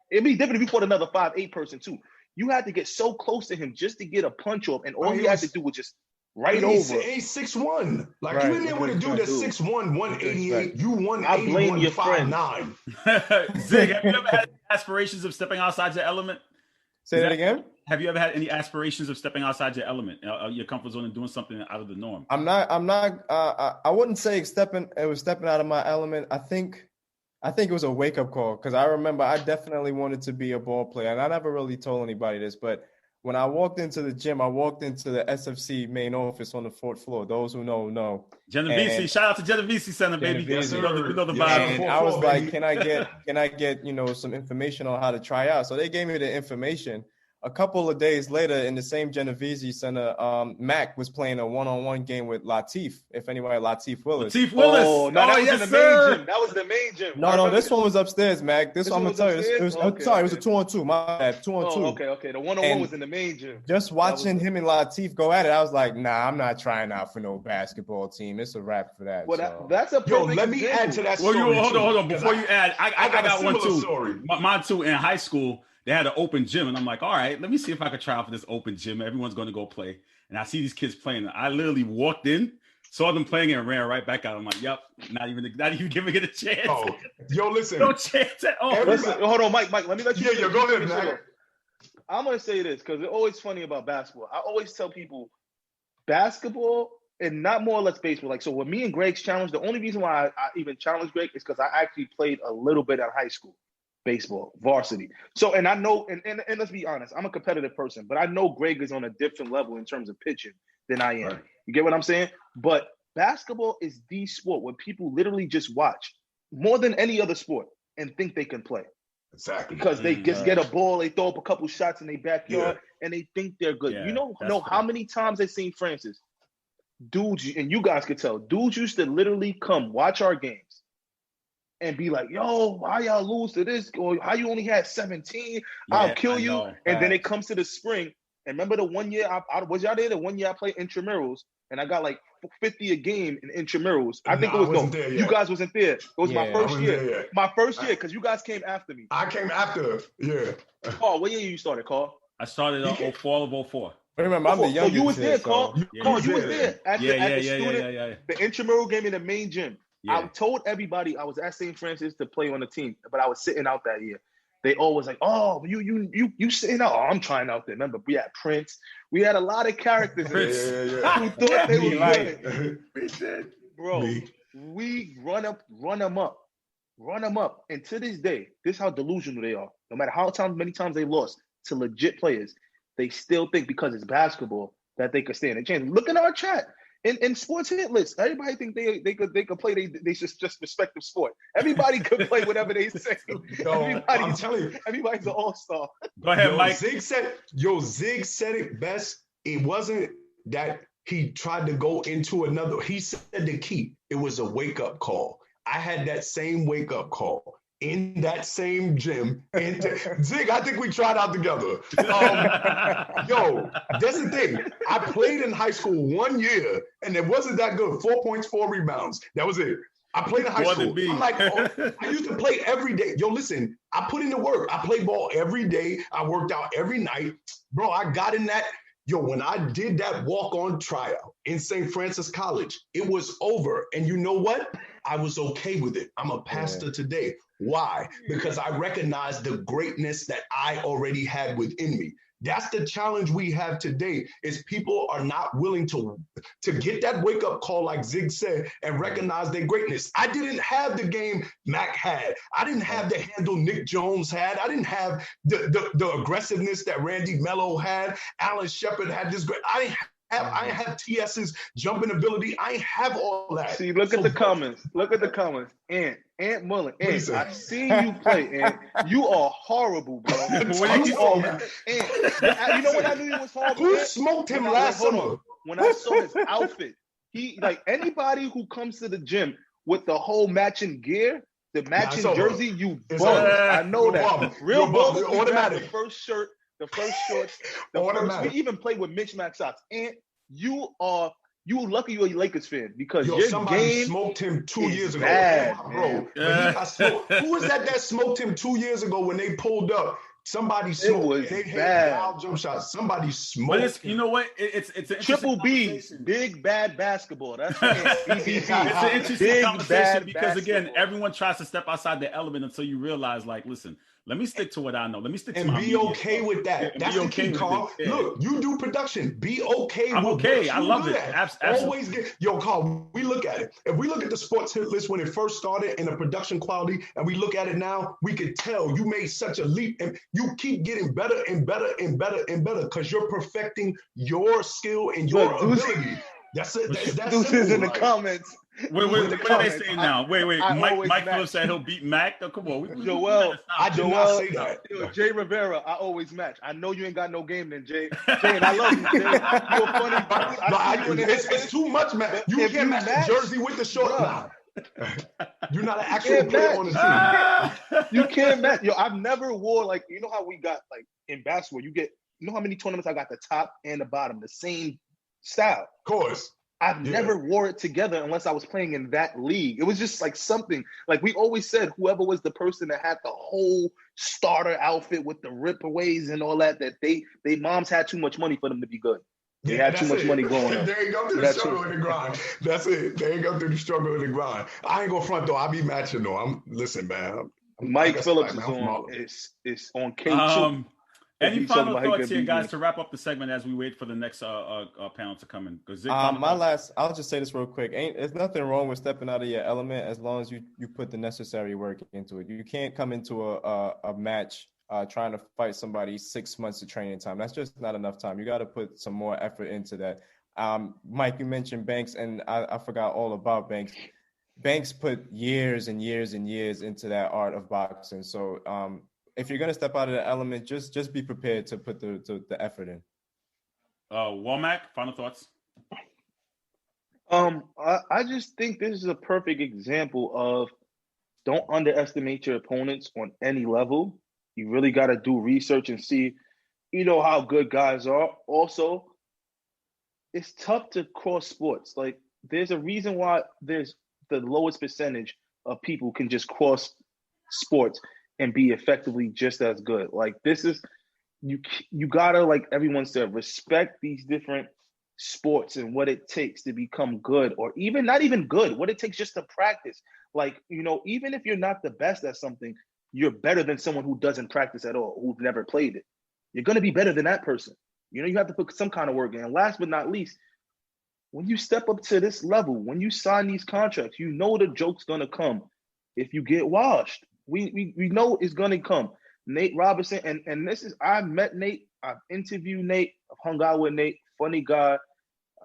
It'd be different if you fought another 5'8" person too. You had to get so close to him just to get a punch off, and all Right, he he had was- to do was just right He's over. 6'1". Like Right. you in there with a dude that's 6'1", 188. You 180, blame your friend. 159. Zig, have you ever had aspirations of stepping outside your element? Say that again. Have you ever had any aspirations of stepping outside your element, your comfort zone, and doing something out of the norm? I'm not. I wouldn't say stepping out of my element. I think it was a wake up call because I remember I definitely wanted to be a ball player, and I never really told anybody this. But when I walked into the gym, I walked into the SFC main office on the 4th floor. Those who know. Genovese, And- shout out to Genovese Center, baby. Genovese. You know the Yes, vibe. sir. And Fourth I was floor, like, baby. can I get some information on how to try out? So they gave me the information. A couple of days later, in the same Genovese Center, Mac was playing a one-on-one game with Latif. If anybody, Latif Willis. Latif Willis. Oh, no, that was yes, in the sir. main gym. That was the main gym. I No, remember this one was upstairs, Mac. This This one I'm one gonna was tell you. It was, upstairs? sorry, it was a Okay. 2-on-2. My bad, 2-on-2. Okay. The one-on-one And was in the main gym. Just watching him and Latif go at it, I was like, nah, I'm not trying out for no basketball team. It's a wrap for that. Well, so. that's a Yo, perfect let me example. add to that Well, story. hold too, on. 'cause Before you add, I got a got one similar too. story. Mine too. In high school, they had an open gym, and I'm like, all right, let me see if I could try out for this open gym. Everyone's going to go play, and I see these kids playing. I literally walked in, saw them playing, and ran right back out. I'm like, yep, not even giving it a chance. Oh, yo, listen. No chance at all. Every- Listen, hold on, Mike. Let me let you. Yeah, finish. go ahead, Finish it Mac. off. I'm gonna say this because it's always funny about basketball. I always tell people, basketball and not more or less baseball. Like so, with me and Greg's challenge, the only reason why I even challenged Greg is because I actually played a little bit in high school baseball, varsity. So, and I know, and let's be honest, I'm a competitive person, but I know Greg is on a different level in terms of pitching than I am. Right. You get what I'm saying? But basketball is the sport where people literally just watch more than any other sport and think they can play. Exactly. Because they just get a ball, they throw up a couple shots in their backyard, Yeah. and they think they're good. Yeah, You know that's how fair. many times I've seen Francis, dudes, and you guys could tell, dudes used to literally come watch our games and be like, yo, why y'all lose to this? Or how you only had 17? I'll Yeah, kill I you. know. And then it comes to the spring. And remember the one year, I was y'all there? The one year I played intramurals, and I got like 50 a game in intramurals. I think Nah, it I was wasn't there you yet. guys wasn't there. It was my Yeah, I first wasn't year. there yet. My first year, because you guys came after me. I came after. Yeah. Carl, what year you started, Carl? I started on fall of 04. But remember, I'm the Oh, youngest. you was here, there, so- Carl. Yeah, Carl, you you was was there at the student. Yeah. The intramural game in the main gym. I Yeah. told everybody I was at St. Francis to play on the team, but I was sitting out that year. They all was like, "Oh, you sitting out? Oh, I'm trying out there." Remember, we had Prince. We had a lot of characters in Prince. there Yeah. who thought they Me, were like- good. Bro, Me. we run them up. And to this day, this is how delusional they are. No matter many times they lost to legit players, they still think because it's basketball that they could stand a chance. Look at our chat. In sports hit lists, everybody think they could play they just respective sport. Everybody could play whatever they say. Yo, I'm telling you. Everybody's an all-star. Go ahead, Yo, Mike. Zig said it best. It wasn't that he tried to go into another. He said the key. It was a wake-up call. I had that same wake-up call. in that same gym. And Zig, I think we tried out together. Yo, that's the thing. I played in high school 1 year, and it wasn't that good. 4 points, 4 rebounds. That was it. I played in high school. I'm like, I used to play every day. Yo, listen, I put in the work. I played ball every day. I worked out every night. Bro, I got in that. Yo, when I did that walk-on tryout in St. Francis College, it was over. And you know what? I was okay with it. I'm a pastor today. Why? Because I recognize the greatness that I already had within me. That's the challenge we have today, is people are not willing to get that wake-up call, like Zig said, and recognize their greatness. I didn't have the game Mac had. I didn't have the handle Nick Jones had. I didn't have the aggressiveness that Randy Mello had. Alan Shepard had this great. I didn't have TS's jumping ability. I ain't have all that. See, look at the comments. Look at the comments. Ant Mullen. Ant, I've seen you play, Ant. You are horrible, bro. You know what I knew you was horrible? Who smoked him last summer? When I saw his outfit, he like anybody who comes to the gym with the whole matching gear, the matching jersey, you bum. I know that. Real bum. Automatic. The first shirt, the first shorts, we even played with Mitch Mac socks. And you lucky you're a Lakers fan, because your somebody game smoked him 2 years ago. Bad, Bro. Who was that smoked him 2 years ago when they pulled up? Somebody smoked. It was they hit bad. wild jump shots. Somebody smoked. But it's, you know what? It's an Triple B's, big bad basketball. That's what it's an interesting conversation because again, everyone tries to step outside their element until you realize, like, listen, let me stick to what I know. Let me stick to my be okay with that. That's the key, Carl. Look, you do production. Be okay with okay. I love it. Absolutely. Always Carl, we look at it. If we look at the sports hit list when it first started and the production quality, and we look at it now, we could tell you made such a leap, and you keep getting better and better and better and better because you're perfecting your skill and your ability. That's it. That's Deuces in the comments. Wait, what are they saying now? Wait. Mike Phillips said he'll beat Mac. Oh, come on. Joel, I did not say that. Jay Rivera, I always match. I know you ain't got no game then, Jay. Jay, and I love you, Jay. You're funny. It's too much, man. You can't match the jersey with the short. Nah. You're not an actual player on the team. You can't match. Yo, I've never wore, like, you know how we got, like, in basketball, you know how many tournaments I got the top and the bottom, the same style. Of course. I've never wore it together unless I was playing in that league. It was just like something, like we always said, whoever was the person that had the whole starter outfit with the ripaways and all that they moms had too much money for them to be good. They had too much money growing up. They ain't go through the struggle and the grind. That's it. They ain't go through the struggle and the grind. I ain't gonna front though. I be matching though. Listen, man. Mike Phillips is on K2. Any final thoughts here, guys, to wrap up the segment as we wait for the next panel to come in? I'll just say this real quick. There's nothing wrong with stepping out of your element as long as you put the necessary work into it. You can't come into a match trying to fight somebody 6 months of training time. That's just not enough time. You got to put some more effort into that. Mike, you mentioned Banks, and I forgot all about Banks. Banks put years and years and years into that art of boxing. So if you're going to step out of the element, just be prepared to put the effort in. Womack, final thoughts? I just think this is a perfect example of don't underestimate your opponents on any level. You really got to do research and see, how good guys are. Also, it's tough to cross sports. Like, there's a reason why there's the lowest percentage of people can just cross sports and be effectively just as good. Like, this is, you gotta, like everyone said, respect these different sports and what it takes to become good, or even not even good, what it takes just to practice. Like, even if you're not the best at something, you're better than someone who doesn't practice at all, who's never played it. You're gonna be better than that person. You have to put some kind of work in. And last but not least, when you step up to this level, when you sign these contracts, the joke's gonna come if you get washed. We know it's gonna come. Nate Robinson, and this is, I've met Nate, I've interviewed Nate, I've hung out with Nate, funny guy.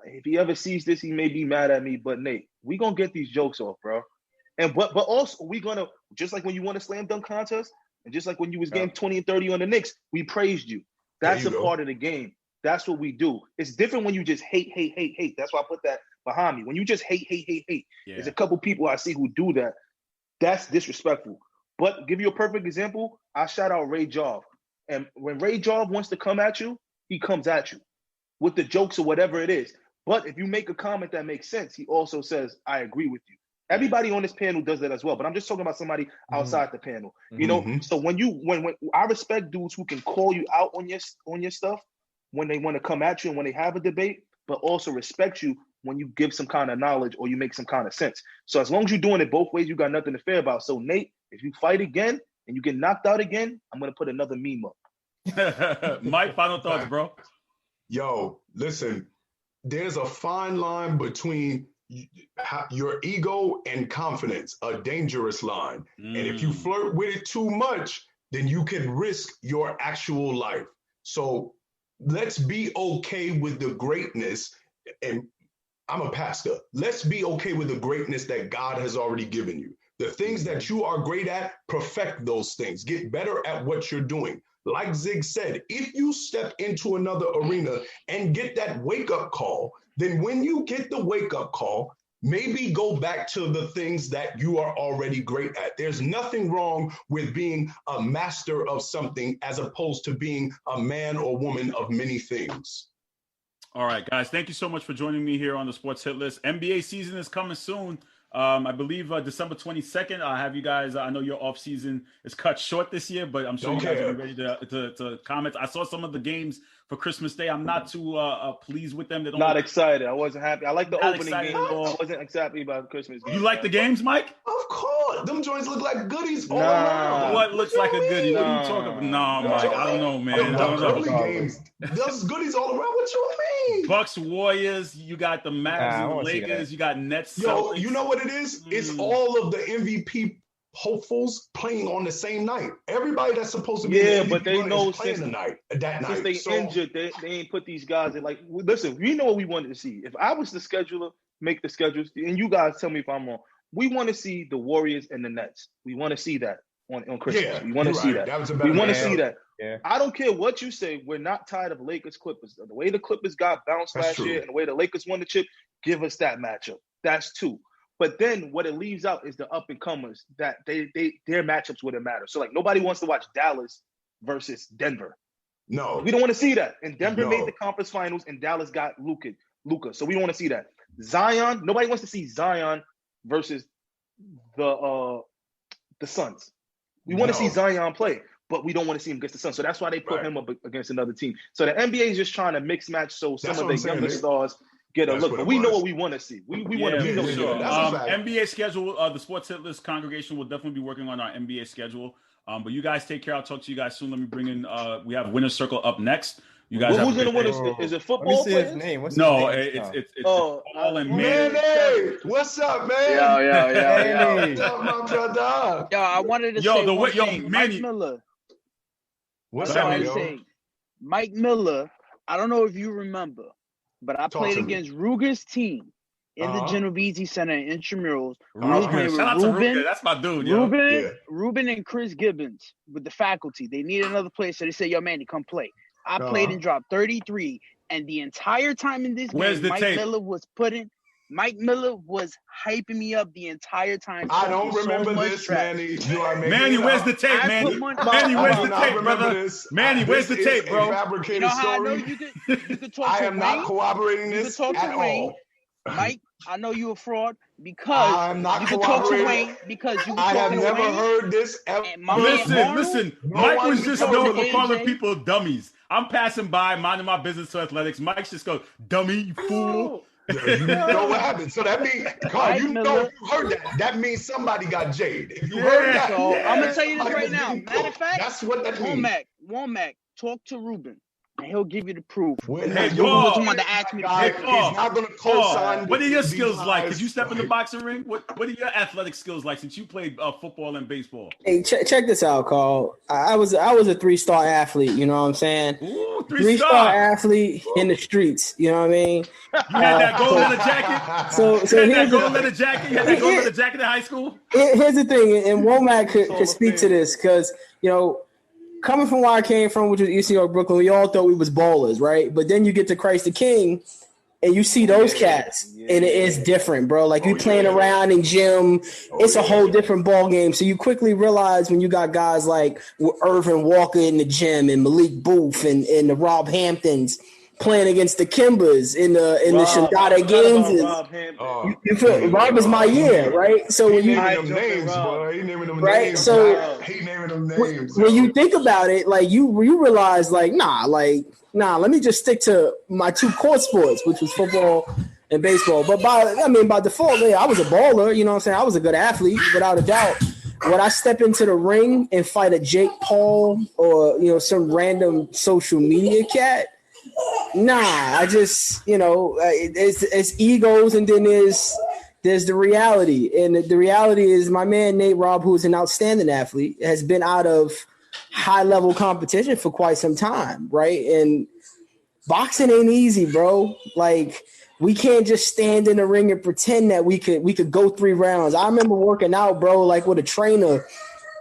If he ever sees this, he may be mad at me, but Nate, we gonna get these jokes off, bro. And but also we gonna, just like when you won a slam dunk contest, and just like when you was getting 20 and 30 on the Knicks, we praised you. That's a part of the game. That's what we do. It's different when you just hate. That's why I put that behind me. When you just hate. There's a couple people I see who do that. That's disrespectful. But give you a perfect example, I shout out Ray Jarve. And when Ray Jarve wants to come at you, he comes at you with the jokes or whatever it is. But if you make a comment that makes sense, he also says, I agree with you. Everybody on this panel does that as well. But I'm just talking about somebody outside the panel. You know, so when I respect dudes who can call you out on your stuff when they want to come at you and when they have a debate, but also respect you when you give some kind of knowledge or you make some kind of sense. So as long as you're doing it both ways, you got nothing to fear about. So Nate, if you fight again and you get knocked out again, I'm going to put another meme up. Mike, final thoughts, bro. Yo, listen, there's a fine line between your ego and confidence, a dangerous line. And if you flirt with it too much, then you can risk your actual life. So let's be okay with the greatness. And I'm a pastor. Let's be okay with the greatness that God has already given you. The things that you are great at, perfect those things. Get better at what you're doing. Like Zig said, if you step into another arena and get that wake-up call, then when you get the wake-up call, maybe go back to the things that you are already great at. There's nothing wrong with being a master of something as opposed to being a man or woman of many things. All right, guys, thank you so much for joining me here on the Sports Hit List. NBA season is coming soon. I believe December 22nd. I'll have you guys. I know your off season is cut short this year, but I'm sure you guys are ready to comment. I saw some of the games for Christmas Day. I'm not too pleased with them. Not excited. I wasn't happy. I like the opening game. I wasn't happy about Christmas game. You like the games, Mike? Of course. Them joints look like goodies all around. What looks like a goodie? What are you talking about? No, Mike. I don't know, man. Early games. There's goodies all around. What you mean? Bucks, Warriors. You got the Mavs, Lakers. You got Nets. Yo, you know what it is? It's all of the MVP hopefuls playing on the same night. Everybody that's supposed to be but they know playing since they injured, they ain't put these guys in. Like, listen, we know what we wanted to see. If I was the scheduler, make the schedules, and you guys tell me if I'm wrong. We want to see the Warriors and the Nets. We want to see that on Christmas. Yeah, we want to see that. We want to see that. Yeah. I don't care what you say. We're not tired of Lakers Clippers. The way the Clippers got bounced last year and the way the Lakers won the chip, give us that matchup. That's two. But then what it leaves out is the up and comers that their matchups wouldn't matter. So like nobody wants to watch Dallas versus Denver. No, we don't want to see that. And Denver made the conference finals, and Dallas got Luka. So we don't want to see that. Zion, nobody wants to see Zion versus the Suns. We want to see Zion play, but we don't want to see him against the Suns. So that's why they put him up against another team. So the NBA is just trying to mix match so some of the younger stars get a look. But we know what we want to see. We want to know. Sure. NBA schedule, the Sports Hit List congregation will definitely be working on our NBA schedule. But you guys take care. I'll talk to you guys soon. Let me bring in, we have Winner's Circle up next. You guys who's in the winner's? Is it football? Let me see his name. What's his name? It's all in man. Manny, what's up, man? Yo. What's up, my brother? Yo, I wanted to say one thing. Manny. Mike Miller. What's up, yo? Mike Miller, I don't know if you remember, but I played against Ruger's team in the Genovese Center in intramurals. Shout out to Ruger. That's my dude, yo. Ruben and Chris Gibbons with the faculty. They needed another player, so they said, yo, Manny, come play. I played and dropped 33, and the entire time in this game, Mike Miller was hyping me up the entire time. I don't remember this, Manny. Manny, where's the tape, Manny? Manny, where's the tape, brother? Manny, where's the tape, bro? You know how I know you could talk to Wayne? I am not corroborating this at all. Mike, I know you a fraud because I'm not you can talk to Wayne because you. I have never heard this ever. Listen. Mike was just known for calling people dummies. I'm passing by, minding my business to athletics. Mike just goes, dummy, you fool. You know what happened. So that means, Carl, you heard that. That means somebody got jade. If you heard that, so I'm going to tell you this right now. Matter of fact, that's what that means. Womack, talk to Ruben. And he'll give you the proof. You was the one to ask me. He's not going to co-sign. What are your skills like? Could you step in the boxing ring? What are your athletic skills like since you played football and baseball? Hey, check this out, Carl. I was a 3-star athlete. You know what I'm saying? Ooh, 3-star athlete in the streets. You know what I mean? You had that gold leather jacket. So you had that gold leather jacket. You had that gold leather jacket in high school. Here's the thing, and Womack could speak to this because coming from where I came from, which was ECO Brooklyn, we all thought we was ballers, right? But then you get to Christ the King, and you see those cats, and it's different, bro. Like you playing around in gym, it's a whole different ball game. So you quickly realize when you got guys like Irvin Walker in the gym and Malik Booth and the Rob Hamptons playing against the Kimbers in the Shindada games. You feel Rob is my year, right? So when you naming them names, boy, he naming them right, names. so he naming them names. When you think about it, like you realize, like nah, let me just stick to my two core sports, which was football and baseball. But by default, yeah, I was a baller. You know what I'm saying? I was a good athlete, without a doubt. Would I step into the ring and fight a Jake Paul or some random social media cat? Nah, I just it's egos, and then there's the reality, and the reality is my man Nate Robb, who's an outstanding athlete, has been out of high level competition for quite some time, right? And boxing ain't easy, bro. Like we can't just stand in the ring and pretend that we could go 3 rounds. I remember working out, bro, like with a trainer,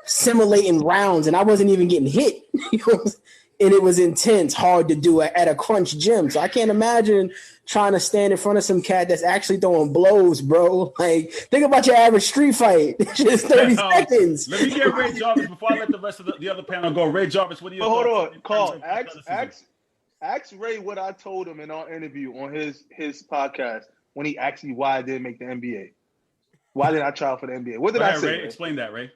simulating rounds, and I wasn't even getting hit. And it was intense, hard to do at a crunch gym. So I can't imagine trying to stand in front of some cat that's actually throwing blows, bro. Like, think about your average street fight. It's just 30 seconds. Let me get Ray Jarvis before I let the rest of the other panel go. Ray Jarvis, what do you hold on, Carl. Ask Ray what I told him in our interview on his podcast when he asked me why I didn't make the NBA. Why did I try for the NBA? What did I say? Ray? Explain that, Ray.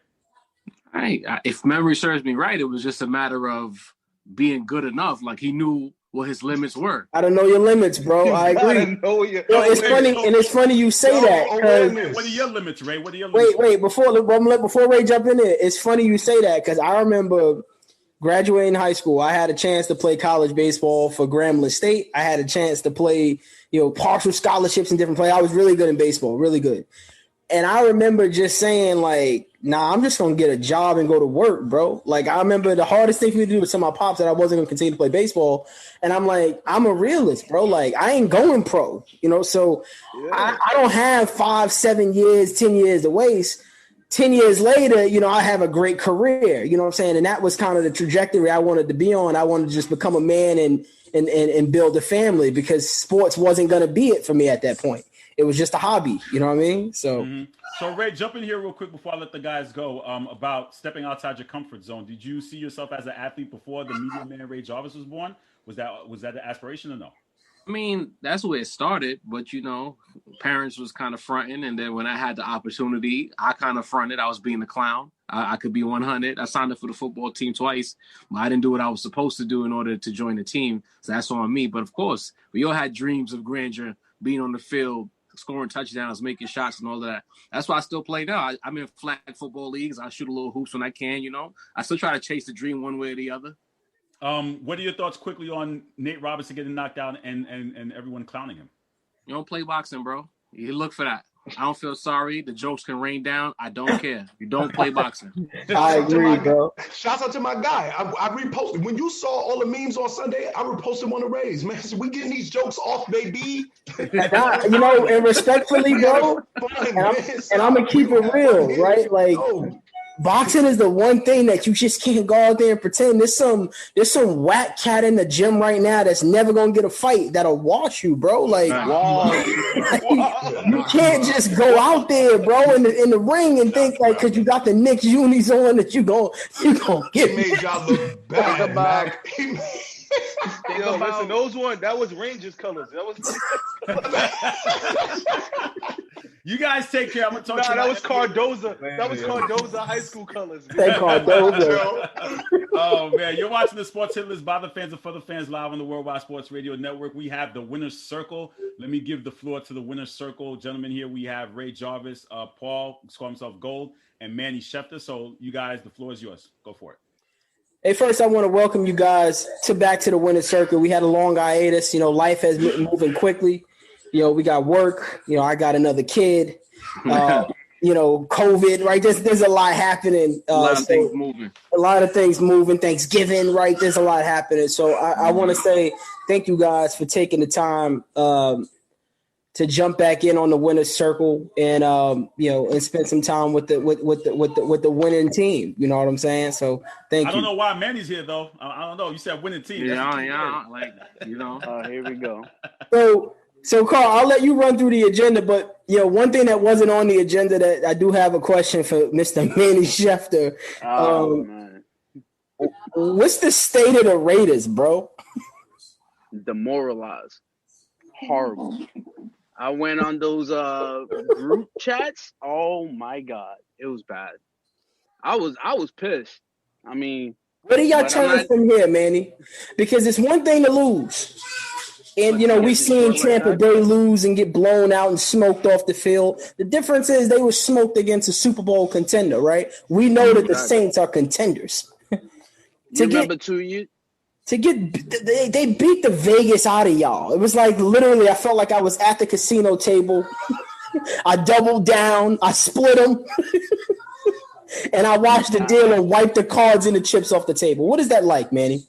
If memory serves me right, it was just a matter of being good enough. Like he knew what his limits were. I don't know your limits, bro. I agree. It's funny, and it's funny you say that. What are your limits, Ray? What are your limits? Wait, before Ray jump in there, it's funny you say that because I remember graduating high school. I had a chance to play college baseball for Grambling State. I had a chance to play, partial scholarships and different plays. I was really good in baseball, really good. And I remember just saying, like, nah, I'm just going to get a job and go to work, bro. Like, I remember the hardest thing for me to do was tell my pops that I wasn't going to continue to play baseball. And I'm like, I'm a realist, bro. Like, I ain't going pro, so I don't have 5, 7 years, 10 years to waste. 10 years later, I have a great career, you know what I'm saying? And that was kind of the trajectory I wanted to be on. I wanted to just become a man and build a family because sports wasn't going to be it for me at that point. It was just a hobby, you know what I mean? So, So Ray, jump in here real quick before I let the guys go. About stepping outside your comfort zone. Did you see yourself as an athlete before the media man Ray Jarvis was born? Was that the aspiration or no? I mean, that's where it started, but parents was kind of fronting, and then when I had the opportunity, I kind of fronted. I was being a clown. I could be 100. I signed up for the football team twice, but I didn't do what I was supposed to do in order to join the team, so that's on me. But of course, we all had dreams of grandeur, being on the field, scoring touchdowns, making shots, and all of that. That's why I still play now. I'm in flag football leagues. I shoot a little hoops when I can. I still try to chase the dream one way or the other. What are your thoughts quickly on Nate Robinson getting knocked out and everyone clowning him? You don't play boxing, bro. You look for that. I don't feel sorry. The jokes can rain down. I don't care. You don't play boxing. I agree, bro. Shouts out to my guy. I reposted. When you saw all the memes on Sunday, I reposted one of Ray's. Man, we getting these jokes off, baby. And respectfully, bro, and I'm going to keep it real, right? Like, boxing is the one thing that you just can't go out there and pretend. There's some whack cat in the gym right now that's never gonna get a fight that'll wash you, bro. Like, you can't just go out there, bro, in the ring and think like because you got the Knicks unis on that you gonna get. Made y'all look bad, Mac. Yo, listen, that was Rangers colors. That was. You guys take care. I'm gonna talk to you. That was Cardoza. That was Cardoza high school colors. Cardoza. Oh man, you're watching the Sports Hit List by the fans and for the fans live on the Worldwide Sports Radio Network. We have the Winner's Circle. Let me give the floor to the Winner's Circle, gentlemen. Here we have Ray Jarvis, Paul, who's called himself Gold, and Manny Schefter. So you guys, the floor is yours. Go for it. Hey, first I want to welcome you guys back to the Winner's Circle. We had a long hiatus. Life has been moving quickly. We got work. I got another kid. COVID, right? There's a lot happening. A lot of things moving. A lot of things moving. Thanksgiving, right? There's a lot happening. So I want to say thank you guys for taking the time to jump back in on the Winner's Circle and and spend some time with the winning team. You know what I'm saying? So thank you. I don't know why Manny's here though. I don't know. You said winning team. Yeah. Here we go. So, Carl, I'll let you run through the agenda, but one thing that wasn't on the agenda that I do have a question for Mr. Manny Schefter. Man. What's the state of the Raiders, bro? Demoralized. Horrible. I went on those group chats. Oh my God. It was bad. I was pissed. I mean, what are y'all turning from here, Manny? Because it's one thing to lose. And, we've seen Tampa Bay lose and get blown out and smoked off the field. The difference is they were smoked against a Super Bowl contender, right? We know that the Saints are contenders. They beat the Vegas out of y'all. It was like literally I felt like I was at the casino table. I doubled down. I split them. And I watched the dealer wipe the cards and the chips off the table. What is that like, Manny?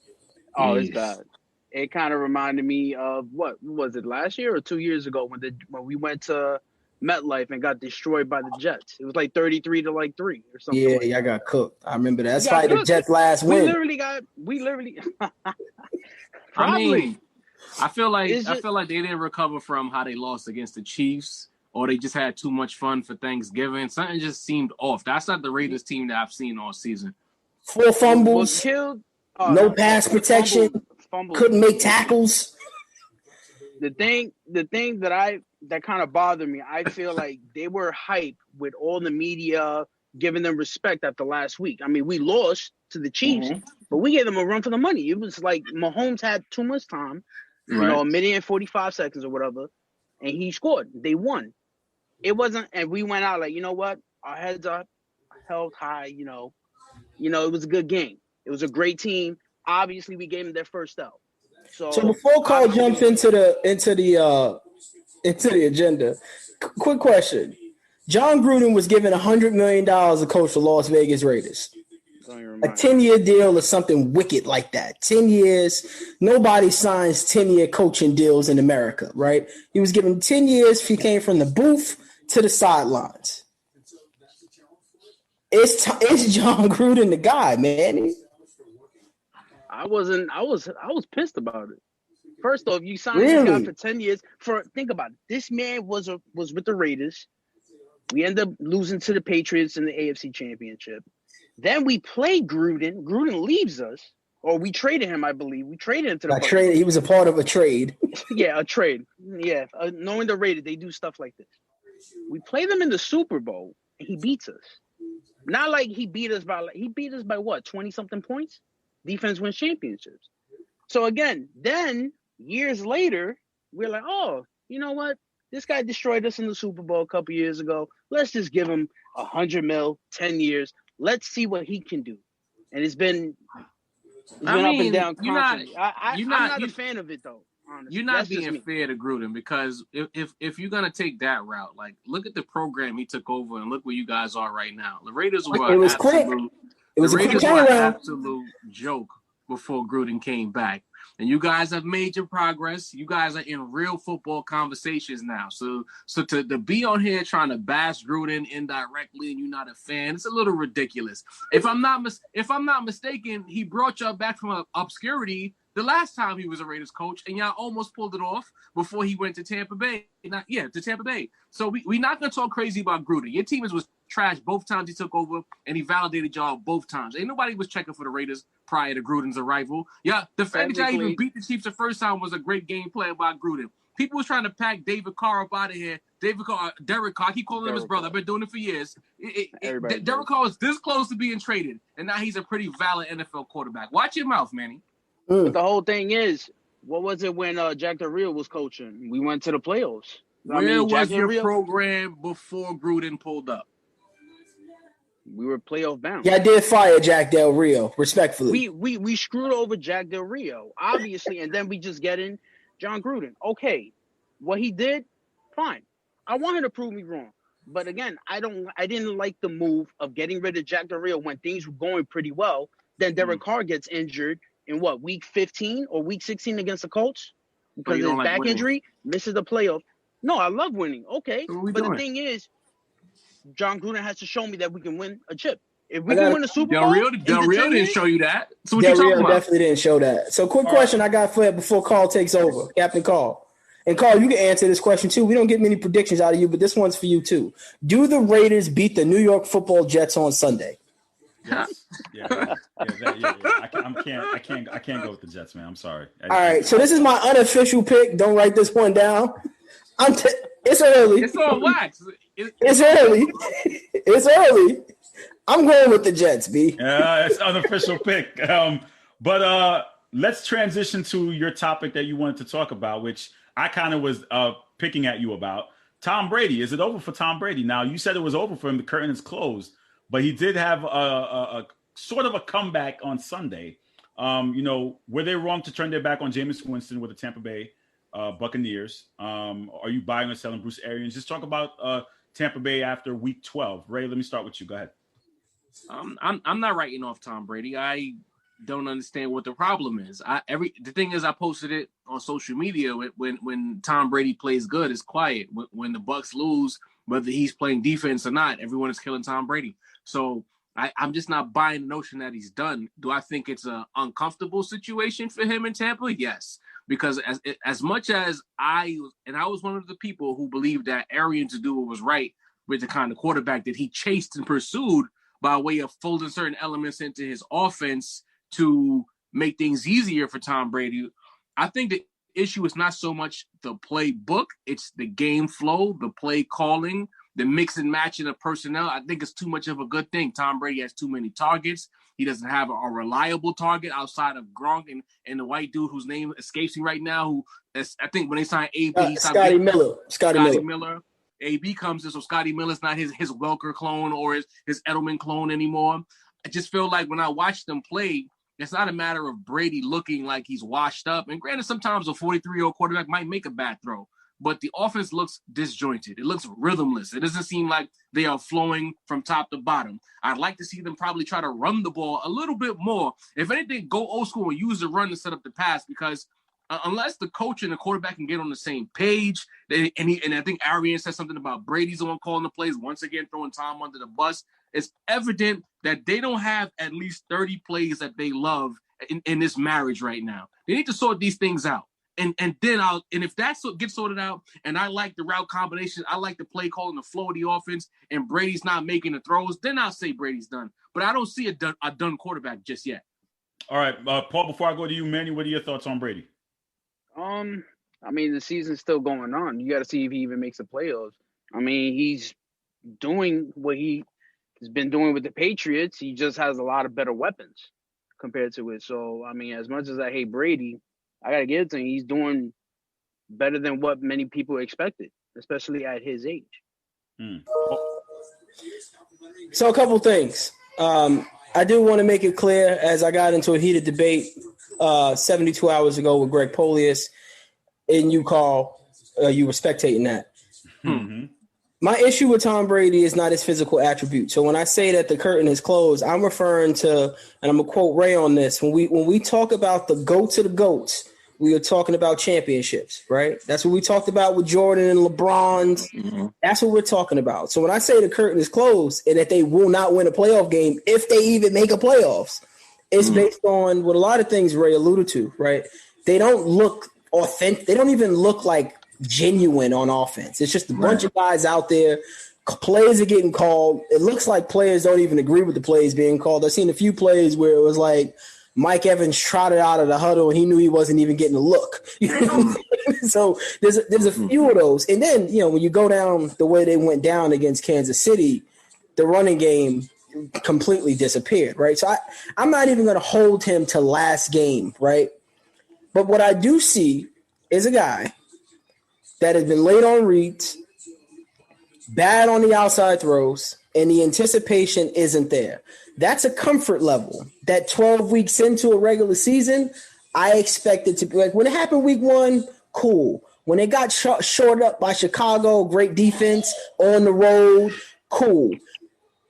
Oh, it's bad. It kind of reminded me of what was it, last year or 2 years ago when we went to MetLife and got destroyed by the Jets. It was like 33-3 or something. Yeah, I got cooked. I remember that. That's probably the Jets' last win. We literally. I mean, I feel like they didn't recover from how they lost against the Chiefs, or they just had too much fun for Thanksgiving. Something just seemed off. That's not the Raiders team that I've seen all season. 4 fumbles, no pass protection, couldn't make tackles. The thing that kind of bothered me, I feel like they were hyped with all the media giving them respect after last week. I mean, we lost to the Chiefs, but we gave them a run for the money. It was like Mahomes had too much time, a minute and 45 seconds or whatever, and he scored. They won. It wasn't, and we went out like, you know what? Our heads up, held high, it was a good game. It was a great team. Obviously, we gave them their first out. So before Carl jumps into the agenda, quick question: John Gruden was given $100 million to coach the Las Vegas Raiders. A 10-year deal or something wicked like that. 10 years. Nobody signs 10-year coaching deals in America, right? He was given 10 years. He came from the booth to the sidelines. It's John Gruden, the guy, man. I was pissed about it. First off, you signed this guy for 10 years. Think about it. This man was with the Raiders. We end up losing to the Patriots in the AFC Championship. Then we play Gruden. Gruden leaves us, or we traded him, I believe. We traded him to the trade. He was a part of a trade. Yeah, a trade. Yeah, knowing the Raiders, they do stuff like this. We play them in the Super Bowl, and he beats us. Not like he beat us by what, 20-something points? Defense wins championships. So again, then years later, we're like, oh, you know what? This guy destroyed us in the Super Bowl a couple years ago. Let's just give him $100 million, 10 years. Let's see what he can do. And it's been up and down constantly. I'm not a fan of it though. Honestly. You're not being fair to Gruden, because if you're gonna take that route, like look at the program he took over and look where you guys are right now. The Raiders were an absolute joke before Gruden came back. And you guys have made your progress. You guys are in real football conversations now. So to be on here trying to bash Gruden indirectly and you're not a fan, it's a little ridiculous. If I'm not mistaken, he brought y'all back from obscurity the last time he was a Raiders coach, and y'all almost pulled it off before he went to Tampa Bay. To Tampa Bay. So we're not going to talk crazy about Gruden. Your team was trash both times he took over, and he validated y'all both times. Ain't nobody was checking for the Raiders prior to Gruden's arrival. Yeah, the fact that y'all even beat the Chiefs the first time was a great game plan by Gruden. People was trying to pack David Carr up out of here. Derek Carr, I keep calling him his brother. I've been doing it for years. Derek Carr was this close to being traded, and now he's a pretty valid NFL quarterback. Watch your mouth, Manny. But the whole thing is, what was it when Jack Del Rio was coaching? We went to the playoffs. Where was your program before Gruden pulled up? We were playoff bound. Yeah, I did fire Jack Del Rio, respectfully. We screwed over Jack Del Rio, obviously, and then we just get in John Gruden. Okay, what he did, fine. I want him to prove me wrong. But again, I didn't like the move of getting rid of Jack Del Rio when things were going pretty well. Then Derek Carr gets injured in week 15 or week 16 against the Colts because of his back injury, misses the playoff. No, I love winning. Okay, but the thing is, John Gruden has to show me that we can win a chip. If we can win a Super Bowl, Del Rio didn't show you that. So what Del you talking Rio about? Definitely didn't show that. So quick question I got for you before Carl takes over, Captain Carl. And Carl, you can answer this question too. We don't get many predictions out of you, but this one's for you too. Do the Raiders beat the New York Football Jets on Sunday? Yes. Yeah. I can't go with the Jets, man. I'm sorry. All right. So this is my unofficial pick. Don't write this one down. It's early. It's on wax. It's early. It's early. I'm going with the Jets, B. Yeah, it's unofficial pick. But let's transition to your topic that you wanted to talk about, which I kind of was picking at you about. Tom Brady. Is it over for Tom Brady? Now, you said it was over for him. The curtain is closed. But he did have a sort of a comeback on Sunday. Were they wrong to turn their back on Jameis Winston with the Tampa Bay Buccaneers? Are you buying or selling Bruce Arians? Just talk about Tampa Bay after Week 12. Ray, let me start with you. Go ahead. I'm not writing off Tom Brady. I don't understand what the problem is. The thing is, I posted it on social media. When Tom Brady plays good, it's quiet. When the Bucs lose, whether he's playing defense or not, everyone is killing Tom Brady. So I'm just not buying the notion that he's done. Do I think it's an uncomfortable situation for him in Tampa? Yes, because as much as I was one of the people who believed that Arians to do what was right with the kind of quarterback that he chased and pursued by way of folding certain elements into his offense to make things easier for Tom Brady. I think the issue is not so much the playbook, it's the game flow, the play calling, the mix and matching of personnel. I think it's too much of a good thing. Tom Brady has too many targets. He doesn't have a reliable target outside of Gronk and the white dude whose name escapes me right now, I think when they signed AB, Scotty Miller. AB comes in, so Scotty Miller's not his Welker clone or his Edelman clone anymore. I just feel like when I watch them play, it's not a matter of Brady looking like he's washed up. And granted, sometimes a 43-year-old quarterback might make a bad throw, but the offense looks disjointed. It looks rhythmless. It doesn't seem like they are flowing from top to bottom. I'd like to see them probably try to run the ball a little bit more. If anything, go old school and use the run to set up the pass, because unless the coach and the quarterback can get on the same page, and I think Arians said something about Brady's the one calling the plays, once again throwing Tom under the bus, it's evident that they don't have at least 30 plays that they love in this marriage right now. They need to sort these things out. And if that gets sorted out, and I like the route combination, I like the play call and the flow of the offense, and Brady's not making the throws, then I'll say Brady's done. But I don't see a done quarterback just yet. All right, Paul, before I go to you, Manny, what are your thoughts on Brady? I mean, the season's still going on. You got to see if he even makes the playoffs. I mean, he's doing what he has been doing with the Patriots. He just has a lot of better weapons compared to it. So, I mean, as much as I hate Brady, I got to give it to him. He's doing better than what many people expected, especially at his age. So a couple things. I do want to make it clear, as I got into a heated debate 72 hours ago with Greg Polius, and you, Carl, you were spectating that. Mm-hmm. My issue with Tom Brady is not his physical attribute. So when I say that the curtain is closed, I'm referring to, and I'm gonna quote Ray on this. When we talk about the GOAT of the GOATs, we are talking about championships, right? That's what we talked about with Jordan and LeBron. Mm-hmm. That's what we're talking about. So when I say the curtain is closed and that they will not win a playoff game, if they even make a playoffs, it's based on what a lot of things Ray alluded to, right? They don't look authentic. They don't even look like genuine on offense. It's just a bunch of guys out there. Plays are getting called. It looks like players don't even agree with the plays being called. I've seen a few plays where it was like Mike Evans trotted out of the huddle and he knew he wasn't even getting a look. You know what I'm saying? So there's a few of those. And then, you know, when you go down the way they went down against Kansas City, the running game completely disappeared, right? So I'm not even going to hold him to last game, right? But what I do see is a guy that has been late on reads, bad on the outside throws, and the anticipation isn't there. That's a comfort level. That 12 weeks into a regular season, I expect it to be like when it happened week 1, cool. When it got short up by Chicago, great defense on the road, cool.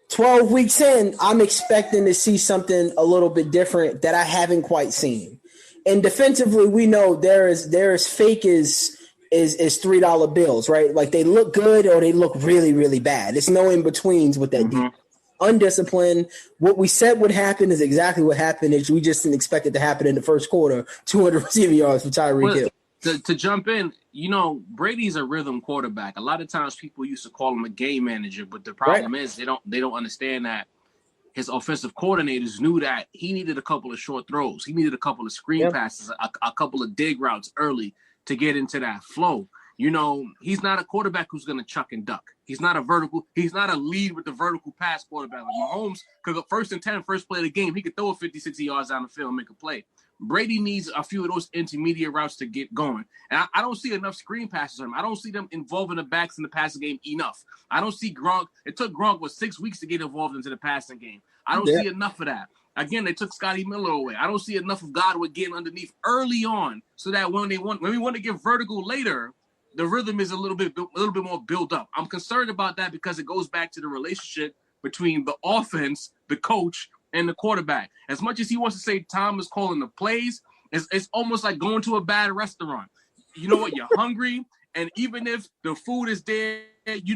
12 weeks in, I'm expecting to see something a little bit different that I haven't quite seen. And defensively, we know there is fake is $3 bills, right? Like they look good or they look really, really bad. There's no in-betweens with that defense. Undisciplined. What we said would happen is exactly what happened. Is we just didn't expect it to happen in the first quarter. 200 receiving yards for Tyreek Hill. To jump in, Brady's a rhythm quarterback. A lot of times people used to call him a game manager, but the problem is they don't understand that his offensive coordinators knew that he needed a couple of short throws. He needed a couple of screen passes, a couple of dig routes early to get into that flow. He's not a quarterback who's going to chuck and duck. He's not a lead with the vertical pass quarterback. Like Mahomes could go 1st and 10, first play of the game. He could throw it 50, 60 yards down the field and make a play. Brady needs a few of those intermediate routes to get going. And I don't see enough screen passes on him. I don't see them involving the backs in the passing game enough. I don't see Gronk. It took Gronk 6 weeks to get involved into the passing game. I don't see enough of that. Again, they took Scotty Miller away. I don't see enough of Godwin getting underneath early on so that when we want to get vertical later, the rhythm is a little bit more built up. I'm concerned about that because it goes back to the relationship between the offense, the coach, and the quarterback. As much as he wants to say Tom is calling the plays, it's almost like going to a bad restaurant. You know what? You're hungry, and even if the food is there,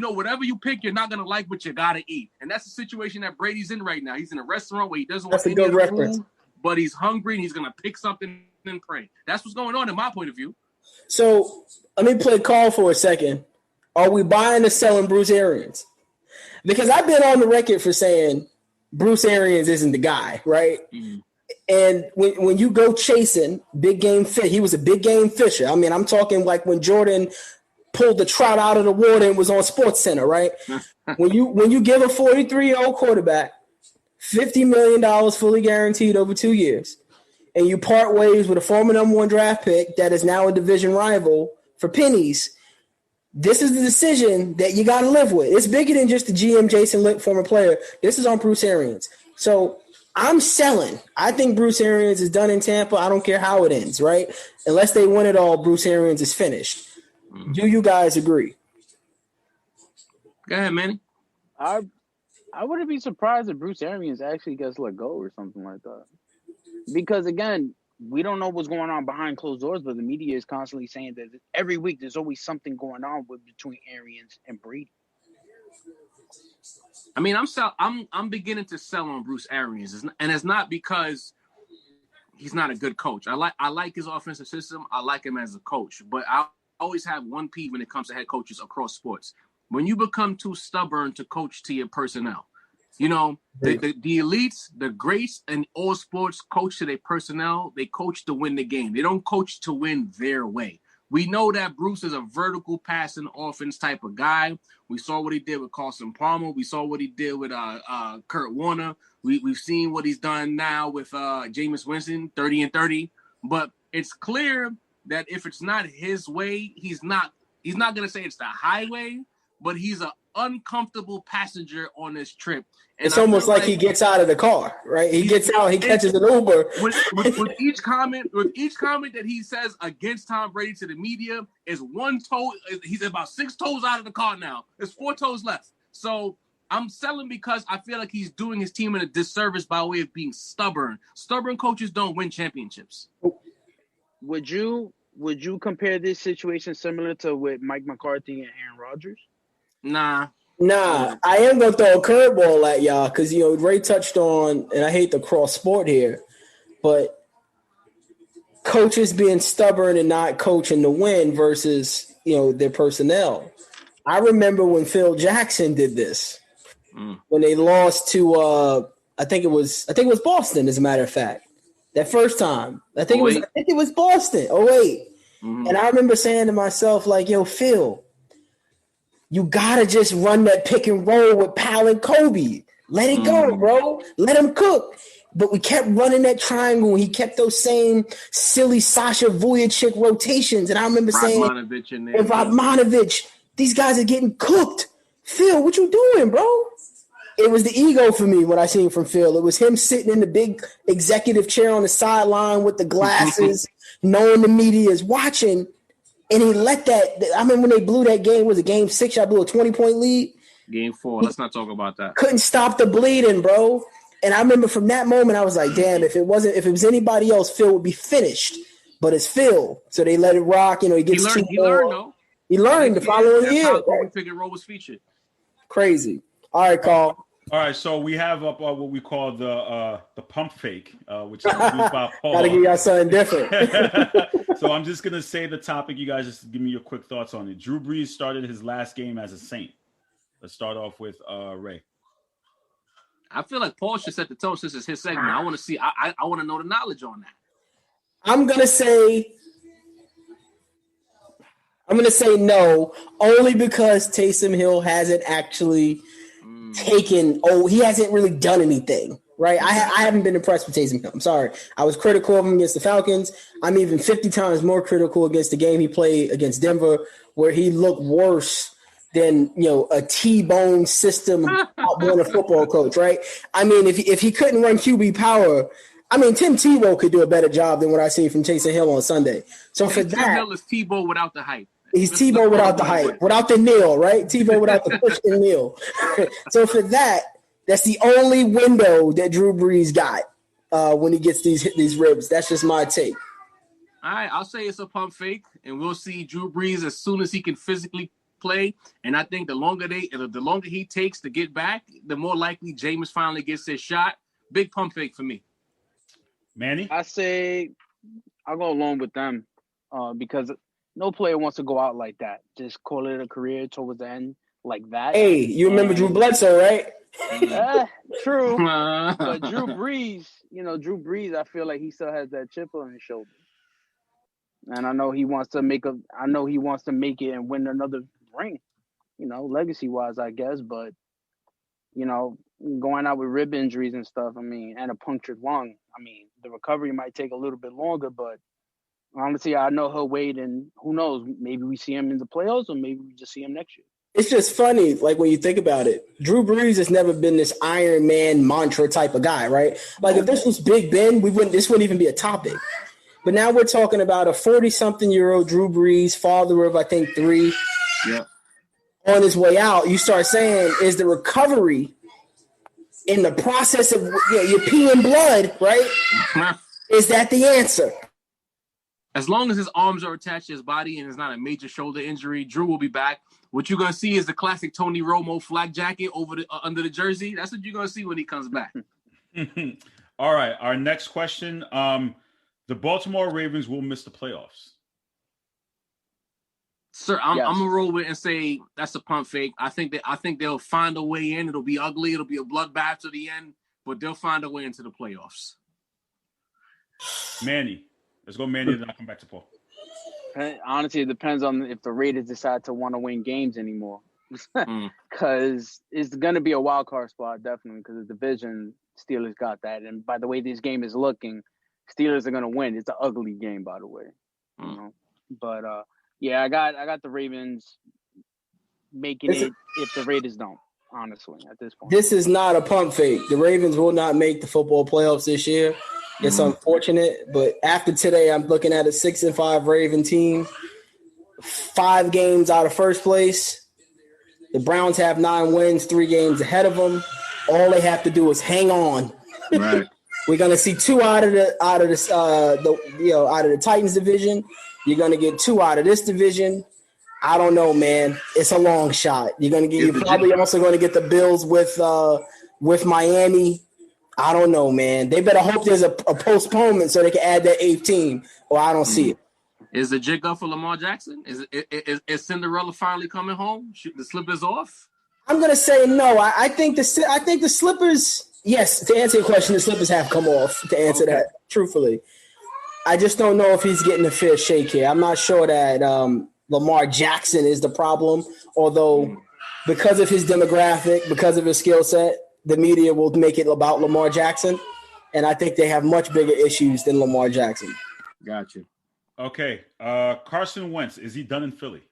whatever you pick, you're not going to like what you got to eat. And that's the situation that Brady's in right now. He's in a restaurant where he doesn't want any of the food, but he's hungry, and he's going to pick something and pray. That's what's going on in my point of view. So let me play call for a second. Are we buying or selling Bruce Arians? Because I've been on the record for saying Bruce Arians isn't the guy, right? Mm-hmm. And when you go chasing big game fish, he was a big game fisher. I mean, I'm talking like when Jordan pulled the trout out of the water and was on SportsCenter, right? when you give a 43-year-old quarterback $50 million fully guaranteed over 2 years, and you part ways with a former number 1 draft pick that is now a division rival for pennies, this is the decision that you got to live with. It's bigger than just the GM, Jason Licht, former player. This is on Bruce Arians. So I'm selling. I think Bruce Arians is done in Tampa. I don't care how it ends, right? Unless they win it all, Bruce Arians is finished. Do you guys agree? Go ahead, Manny. I wouldn't be surprised if Bruce Arians actually gets let go or something like that. Because, again, we don't know what's going on behind closed doors, but the media is constantly saying that every week there's always something going on between Arians and Brady. I mean, I'm beginning to sell on Bruce Arians, and it's not because he's not a good coach. I like his offensive system. I like him as a coach, but I always have one peeve when it comes to head coaches across sports. When you become too stubborn to coach to your personnel. The elites, the greats in all sports coach to their personnel. They coach to win the game. They don't coach to win their way. We know that Bruce is a vertical passing offense type of guy. We saw what he did with Carson Palmer. We saw what he did with Kurt Warner. We've seen what he's done now with Jameis Winston, 30-30. But it's clear that if it's not his way, he's not going to say it's the highway, but he's an uncomfortable passenger on this trip. And it's almost like he gets out of the car, right? He gets out, he catches an Uber. With each comment that he says against Tom Brady to the media is one toe. He's about 6 toes out of the car now. There's 4 toes left. So I'm selling because I feel like he's doing his team a disservice by way of being stubborn. Stubborn coaches don't win championships. Would you compare this situation similar to with Mike McCarthy and Aaron Rodgers? Nah, I am going to throw a curveball at y'all because, Ray touched on, and I hate to cross sport here, but coaches being stubborn and not coaching to win versus, their personnel. I remember when Phil Jackson did this, when they lost to, I think it was Boston, as a matter of fact, that first time. I think it was Boston. Oh, wait. Mm-hmm. And I remember saying to myself, like, yo, Phil, you gotta just run that pick and roll with Powell and Kobe. Let it go, bro. Let him cook. But we kept running that triangle. He kept those same silly Sasha Vujacic rotations. And I remember saying, Radmanovich, these guys are getting cooked. Phil, what you doing, bro? It was the ego for me when I seen from Phil. It was him sitting in the big executive chair on the sideline with the glasses, knowing the media is watching. And he let that – I remember when they blew that game. Was it game 6? Y'all blew a 20-point lead? Game 4. Let's not talk about that. Couldn't stop the bleeding, bro. And I remember from that moment, I was like, damn, if it was anybody else, Phil would be finished. But it's Phil. So they let it rock. He gets he learned, though. He learned the following year. Pick and roll was featured. Crazy. All right, Carl. All right, so we have up what we call the pump fake, which is produced by Paul. Gotta give y'all something different. So I'm just gonna say the topic. You guys just give me your quick thoughts on it. Drew Brees started his last game as a Saint. Let's start off with Ray. I feel like Paul should set the tone since it's his segment. I want to see. I want to know the knowledge on that. I'm gonna say no, only because Taysom Hill hasn't actually he hasn't really done anything, right? I haven't been impressed with Taysom Hill. I'm sorry. I was critical of him against the Falcons. I'm even 50 times more critical against the game he played against Denver, where he looked worse than, a T-bone system Warner football coach, right? I mean, if he couldn't run QB power, I mean, Tim Tebow could do a better job than what I see from Taysom Hill on Sunday. So for that, Tim Hill is Tebow without the hype. He's Tebow without the hype, without the kneel, right? Tebow without the push and kneel. So for that, that's the only window that Drew Brees got when he gets these ribs. That's just my take. All right, I'll say it's a pump fake, and we'll see Drew Brees as soon as he can physically play. And I think the longer he takes to get back, the more likely Jameis finally gets his shot. Big pump fake for me. Manny? I say I'll go along with them because no player wants to go out like that. Just call it a career towards the end like that. Hey, you remember Drew Bledsoe, right? True. But Drew Brees, I feel like he still has that chip on his shoulder. And I know he wants to make it and win another ring, legacy-wise, I guess. But, going out with rib injuries and stuff, and a punctured lung, the recovery might take a little bit longer, but honestly, I know he'll wait, and who knows? Maybe we see him in the playoffs, or maybe we just see him next year. It's just funny, like when you think about it. Drew Brees has never been this Iron Man mantra type of guy, right? Like if this was Big Ben, this wouldn't even be a topic. But now we're talking about a 40-something-year-old Drew Brees, father of I think 3, on his way out. You start saying, is the recovery in the process of you're peeing blood, right? Is that the answer? As long as his arms are attached to his body and it's not a major shoulder injury, Drew will be back. What you're gonna see is the classic Tony Romo flak jacket over under the jersey. That's what you're gonna see when he comes back. All right, our next question: the Baltimore Ravens will miss the playoffs. Sir, I'm gonna roll with it and say that's a pump fake. I think they'll find a way in. It'll be ugly. It'll be a bloodbath to the end, but they'll find a way into the playoffs. Manny. Let's go, Manny, and then I'll come back to Paul. Honestly, it depends on if the Raiders decide to want to win games anymore. Because it's going to be a wild card spot, definitely, because the division, Steelers got that. And by the way this game is looking, Steelers are going to win. It's an ugly game, by the way. But, I got the Ravens making it if the Raiders don't, honestly, at this point. This is not a pump fake. The Ravens will not make the football playoffs this year. It's unfortunate, but after today, I'm looking at a 6-5 Raven team, 5 games out of first place. The Browns have 9 wins, 3 games ahead of them. All they have to do is hang on. Right. We're gonna see 2 out of the Titans division. You're gonna get 2 out of this division. I don't know, man. It's a long shot. You're probably also going to get the Bills with Miami. I don't know, man. They better hope there's a postponement so they can add that 8th team, or I don't see it. Is the jig up for Lamar Jackson? Is Cinderella finally coming home? Shoot the slippers off? I'm gonna say no. I think the slippers. Yes, to answer your question, the slippers have come off. To answer that truthfully, I just don't know if he's getting a fair shake here. I'm not sure that Lamar Jackson is the problem, although because of his demographic, because of his skill set, the media will make it about Lamar Jackson, and I think they have much bigger issues than Lamar Jackson. Gotcha. Okay. Carson Wentz, is he done in Philly?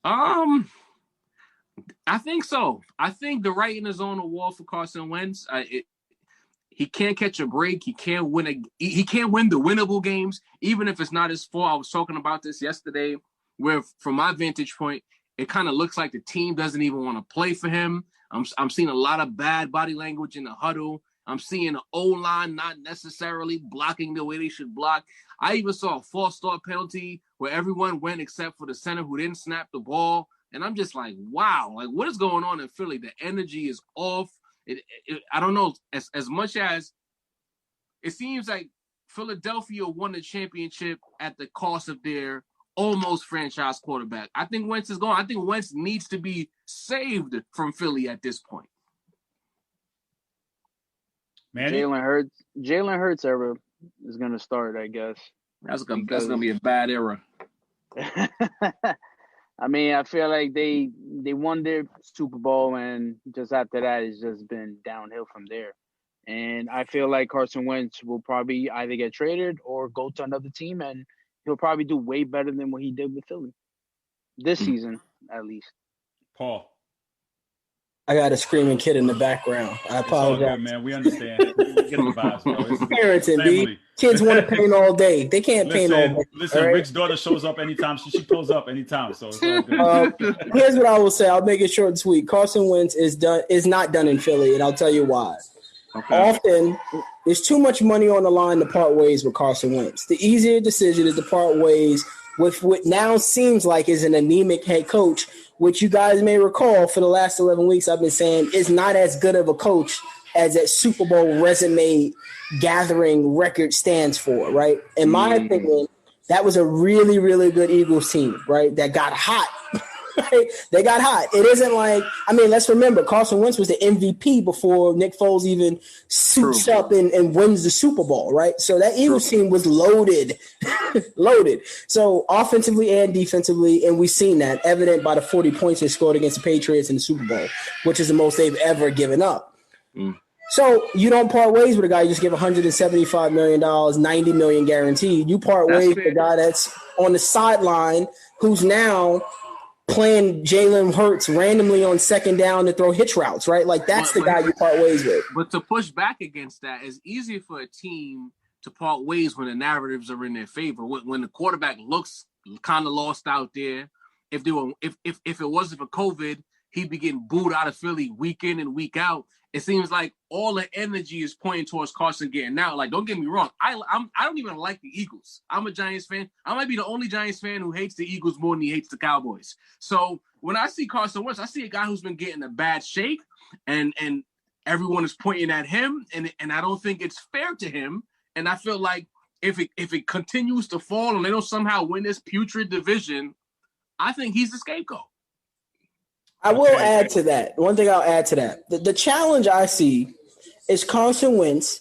I think so. I think the writing is on the wall for Carson Wentz. He can't catch a break. He can't win He can't win the winnable games, even if it's not his fault. I was talking about this yesterday, where from my vantage point, it kind of looks like the team doesn't even want to play for him. I'm seeing a lot of bad body language in the huddle. I'm seeing the O-line not necessarily blocking the way they should block. I even saw a false start penalty where everyone went except for the center who didn't snap the ball. And I'm just like, wow, like what is going on in Philly? The energy is off. I don't know, as much as it seems like Philadelphia won the championship at the cost of their almost franchise quarterback. I think Wentz is gone. I think Wentz needs to be saved from Philly at this point. Jalen Hurts era is going to start, I guess. That's going to be a bad era. I mean, I feel like they won their Super Bowl, and just after that, it's just been downhill from there. And I feel like Carson Wentz will probably either get traded or go to another team, and he'll probably do way better than what he did with Philly this season, at least. Paul. I got a screaming kid in the background. I apologize. It's all good, man. We understand. We get the vibes, bro. It's parenting, B. Kids want to paint all day. They can't paint all day. Listen, right? Rick's daughter shows up anytime. She pulls up anytime. So it's all good. Here's what I will say. I'll make it short and sweet. Carson Wentz is not done in Philly, and I'll tell you why. Okay. Often, there's too much money on the line to part ways with Carson Wentz. The easier decision is to part ways with what now seems like is an anemic head coach, which you guys may recall for the last 11 weeks I've been saying is not as good of a coach as that Super Bowl resume gathering record stands for, right? In my opinion, that was a really, really good Eagles team, right, that got hot. Right? They got hot. It isn't like, I mean, let's remember, Carson Wentz was the MVP before Nick Foles even suits up and wins the Super Bowl, right? So that Eagles team was loaded, loaded. So offensively and defensively, and we've seen that evident by the 40 points they scored against the Patriots in the Super Bowl, which is the most they've ever given up. So you don't part ways with a guy you just give $175 million, $90 million guaranteed. You part ways with a guy that's on the sideline who's now playing Jalen Hurts randomly on second down to throw hitch routes, right? Like that's the guy you part ways with. But to push back against that, it's easier for a team to part ways when the narratives are in their favor. When the quarterback looks kind of lost out there, if it wasn't for COVID, he'd be getting booed out of Philly week in and week out. It seems like all the energy is pointing towards Carson getting out. Like, don't get me wrong. I don't even like the Eagles. I'm a Giants fan. I might be the only Giants fan who hates the Eagles more than he hates the Cowboys. So when I see Carson Wentz, I see a guy who's been getting a bad shake, and everyone is pointing at him, and I don't think it's fair to him. And I feel like if it continues to fall and they don't somehow win this putrid division, I think he's the scapegoat. I will add to that. One thing I'll add to that. The challenge I see is Carson Wentz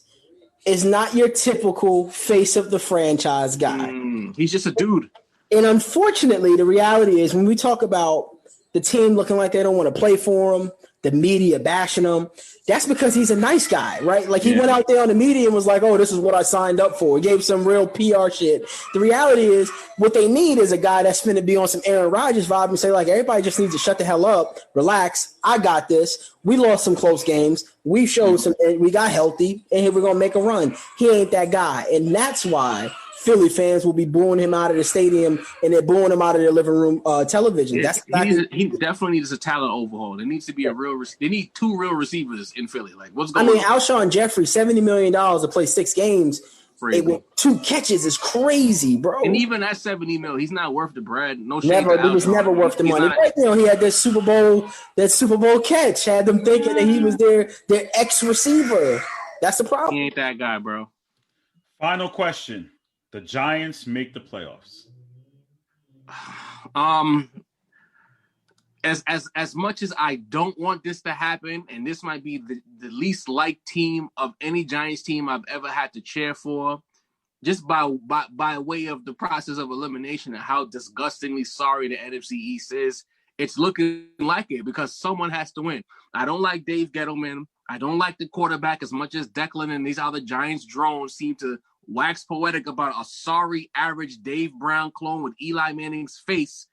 is not your typical face of the franchise guy. He's just a dude. And unfortunately, the reality is when we talk about the team looking like they don't want to play for him, the media bashing him, that's because he's a nice guy, right? Like he went out there on the media and was like, oh, this is what I signed up for. He gave some real PR shit. The reality is what they need is a guy that's going to be on some Aaron Rodgers vibe and say like, everybody just needs to shut the hell up, relax. I got this. We lost some close games. We showed we got healthy and here we're going to make a run. He ain't that guy. And that's why Philly fans will be booing him out of the stadium and they're booing him out of their living room television. He definitely needs a talent overhaul. There needs to be they need two real receivers in Philly. Like what's going on? Alshon Jeffrey, $70 million to play 6 games. With 2 catches is crazy, bro. And even at $70 million, he's not worth the bread. No shade. He was never worth the money. Right, he had that Super Bowl catch. Had them thinking that he was their ex receiver. That's the problem. He ain't that guy, bro. Final question. The Giants make the playoffs. As much as I don't want this to happen, and this might be the least liked team of any Giants team I've ever had to cheer for, just by way of the process of elimination and how disgustingly sorry the NFC East is, it's looking like it because someone has to win. I don't like Dave Gettleman. I don't like the quarterback as much as Declan and these other Giants drones seem to wax poetic about a sorry average Dave Brown clone with Eli Manning's face.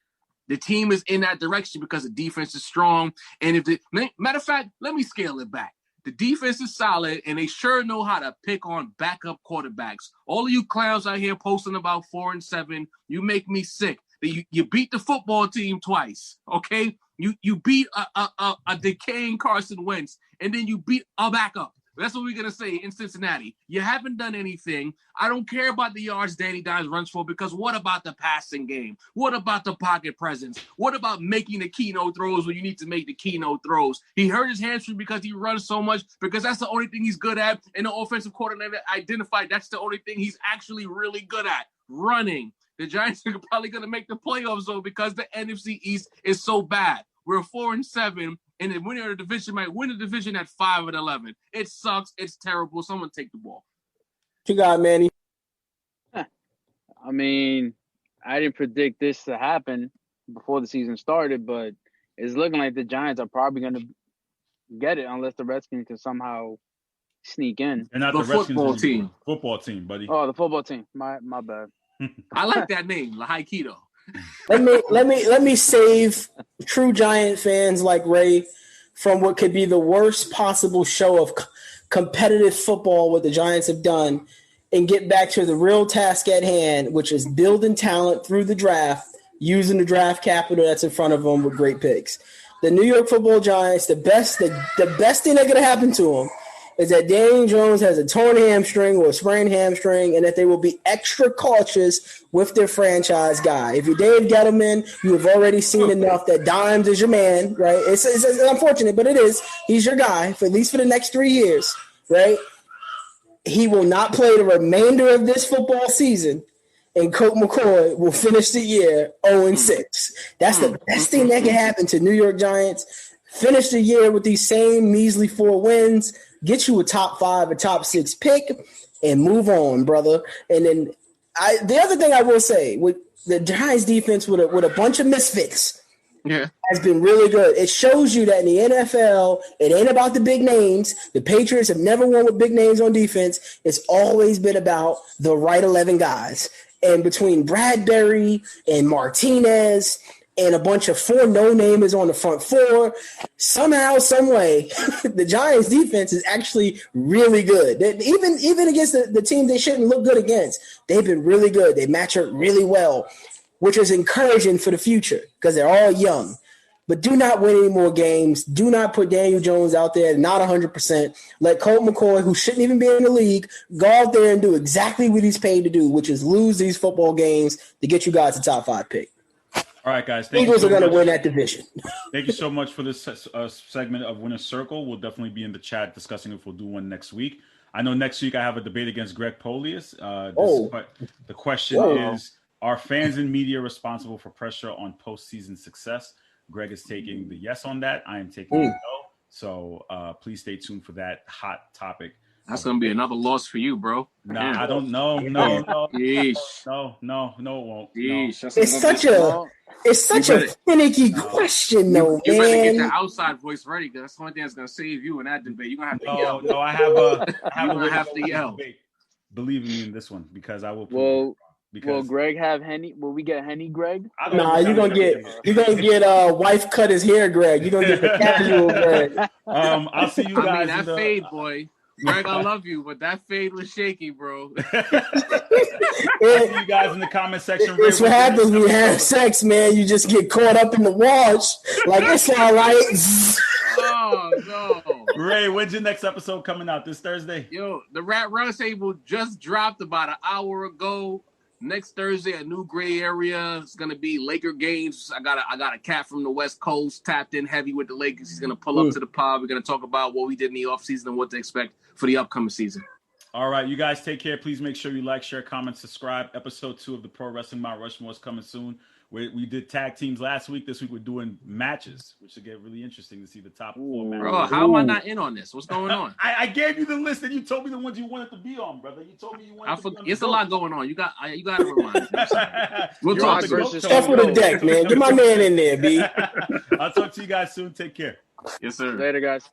The team is in that direction because the defense is strong. And matter of fact, let me scale it back. The defense is solid, and they sure know how to pick on backup quarterbacks. All of you clowns out here posting about 4-7, you make me sick. You beat the football team twice, okay? You beat a decaying Carson Wentz, and then you beat a backup. That's what we're going to say in Cincinnati. You haven't done anything. I don't care about the yards Danny Dimes runs for, because what about the passing game? What about the pocket presence? What about making the keynote throws when you need to make the keynote throws? He hurt his hamstring because he runs so much, because that's the only thing he's good at. And the offensive coordinator identified that's the only thing he's actually really good at, running. The Giants are probably going to make the playoffs, though, because the NFC East is so bad. We're 4-7. And the winner of the division might win the division at 5-11. It sucks. It's terrible. Someone take the ball. What you got, Manny? I mean, I didn't predict this to happen before the season started, but it's looking like the Giants are probably going to get it unless the Redskins can somehow sneak in. And not the football team. Football team, buddy. Oh, the football team. My bad. I like that name, Lahai Keto. Let me save true Giant fans like Ray from what could be the worst possible show of competitive football what the Giants have done, and get back to the real task at hand, which is building talent through the draft, using the draft capital that's in front of them with great picks. The New York Football Giants, the best thing that could happen to them is that Daniel Jones has a torn hamstring or a sprained hamstring, and that they will be extra cautious with their franchise guy. If you're Dave Gettleman, you have already seen enough that Dimes is your man, right? It's unfortunate, but it is. He's your guy, for at least for the next 3 years, right? He will not play the remainder of this football season, and Colt McCoy will finish the year 0-6. That's the best thing that can happen to New York Giants. Finish the year with these same measly 4 wins, get you a top 5, a top 6 pick, and move on, brother. And then the other thing I will say, with the Giants defense with a bunch of misfits, has been really good. It shows you that in the NFL, it ain't about the big names. The Patriots have never won with big names on defense. It's always been about the right 11 guys. And between Bradbury and Martinez and a bunch of 4 no-namers on the front 4, somehow, some way, the Giants' defense is actually really good. Even against the team they shouldn't look good against, they've been really good. They match up really well, which is encouraging for the future because they're all young. But do not win any more games. Do not put Daniel Jones out there, not 100%. Let Colt McCoy, who shouldn't even be in the league, go out there and do exactly what he's paid to do, which is lose these football games to get you guys a top 5 pick. All right, guys. Eagles are going to win that division. Thank you so much for this segment of Winner's Circle. We'll definitely be in the chat discussing if we'll do one next week. I know next week I have a debate against Greg Polius. The question is, are fans and media responsible for pressure on postseason success? Greg is taking the yes on that. I am taking the no. So please stay tuned for that hot topic. That's going to be another loss for you, bro. Nah, I don't know. No, it won't. No. It's such a finicky question, though, you man. You better get the outside voice ready, because that's the only thing that's going to save you in that debate. You're going to have to yell. No, I have to yell. Believe me in this one, because I will. Will Greg have Henny? Will we get Henny, Greg? Nah, you're gonna get wife cut his hair, Greg. You're gonna get the casual Greg. I'll see you guys. That fade, boy. Greg, I love you, but that fade was shaky, bro. I'll see you guys in the comment section. It's what happens when you have sex, man. You just get caught up in the wash. Like, it's all right. Oh, no. Ray, when's your next episode coming out? This Thursday? Yo, the Rat Roundtable just dropped about an hour ago. Next Thursday, a new gray area. It's gonna be Laker games. I got a cat from the West Coast tapped in heavy with the Lakers. He's gonna pull up to the pod. We're gonna talk about what we did in the offseason and what to expect for the upcoming season. All right, you guys take care. Please make sure you like, share, comment, subscribe. Episode 2 of the Pro Wrestling Mount Rushmore is coming soon. We did tag teams last week. This week we're doing matches, which will get really interesting to see the top 4 matches. Bro, how am I not in on this? What's going on? I gave you the list and you told me the ones you wanted to be on, brother. You told me you wanted to be on. It's a lot going on. You got to remind me. We'll talk. Stuff with the deck, man. Get my man in there, B. I'll talk to you guys soon. Take care. Yes, sir. Later, guys.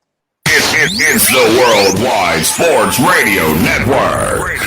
It's the Worldwide Sports Radio Network.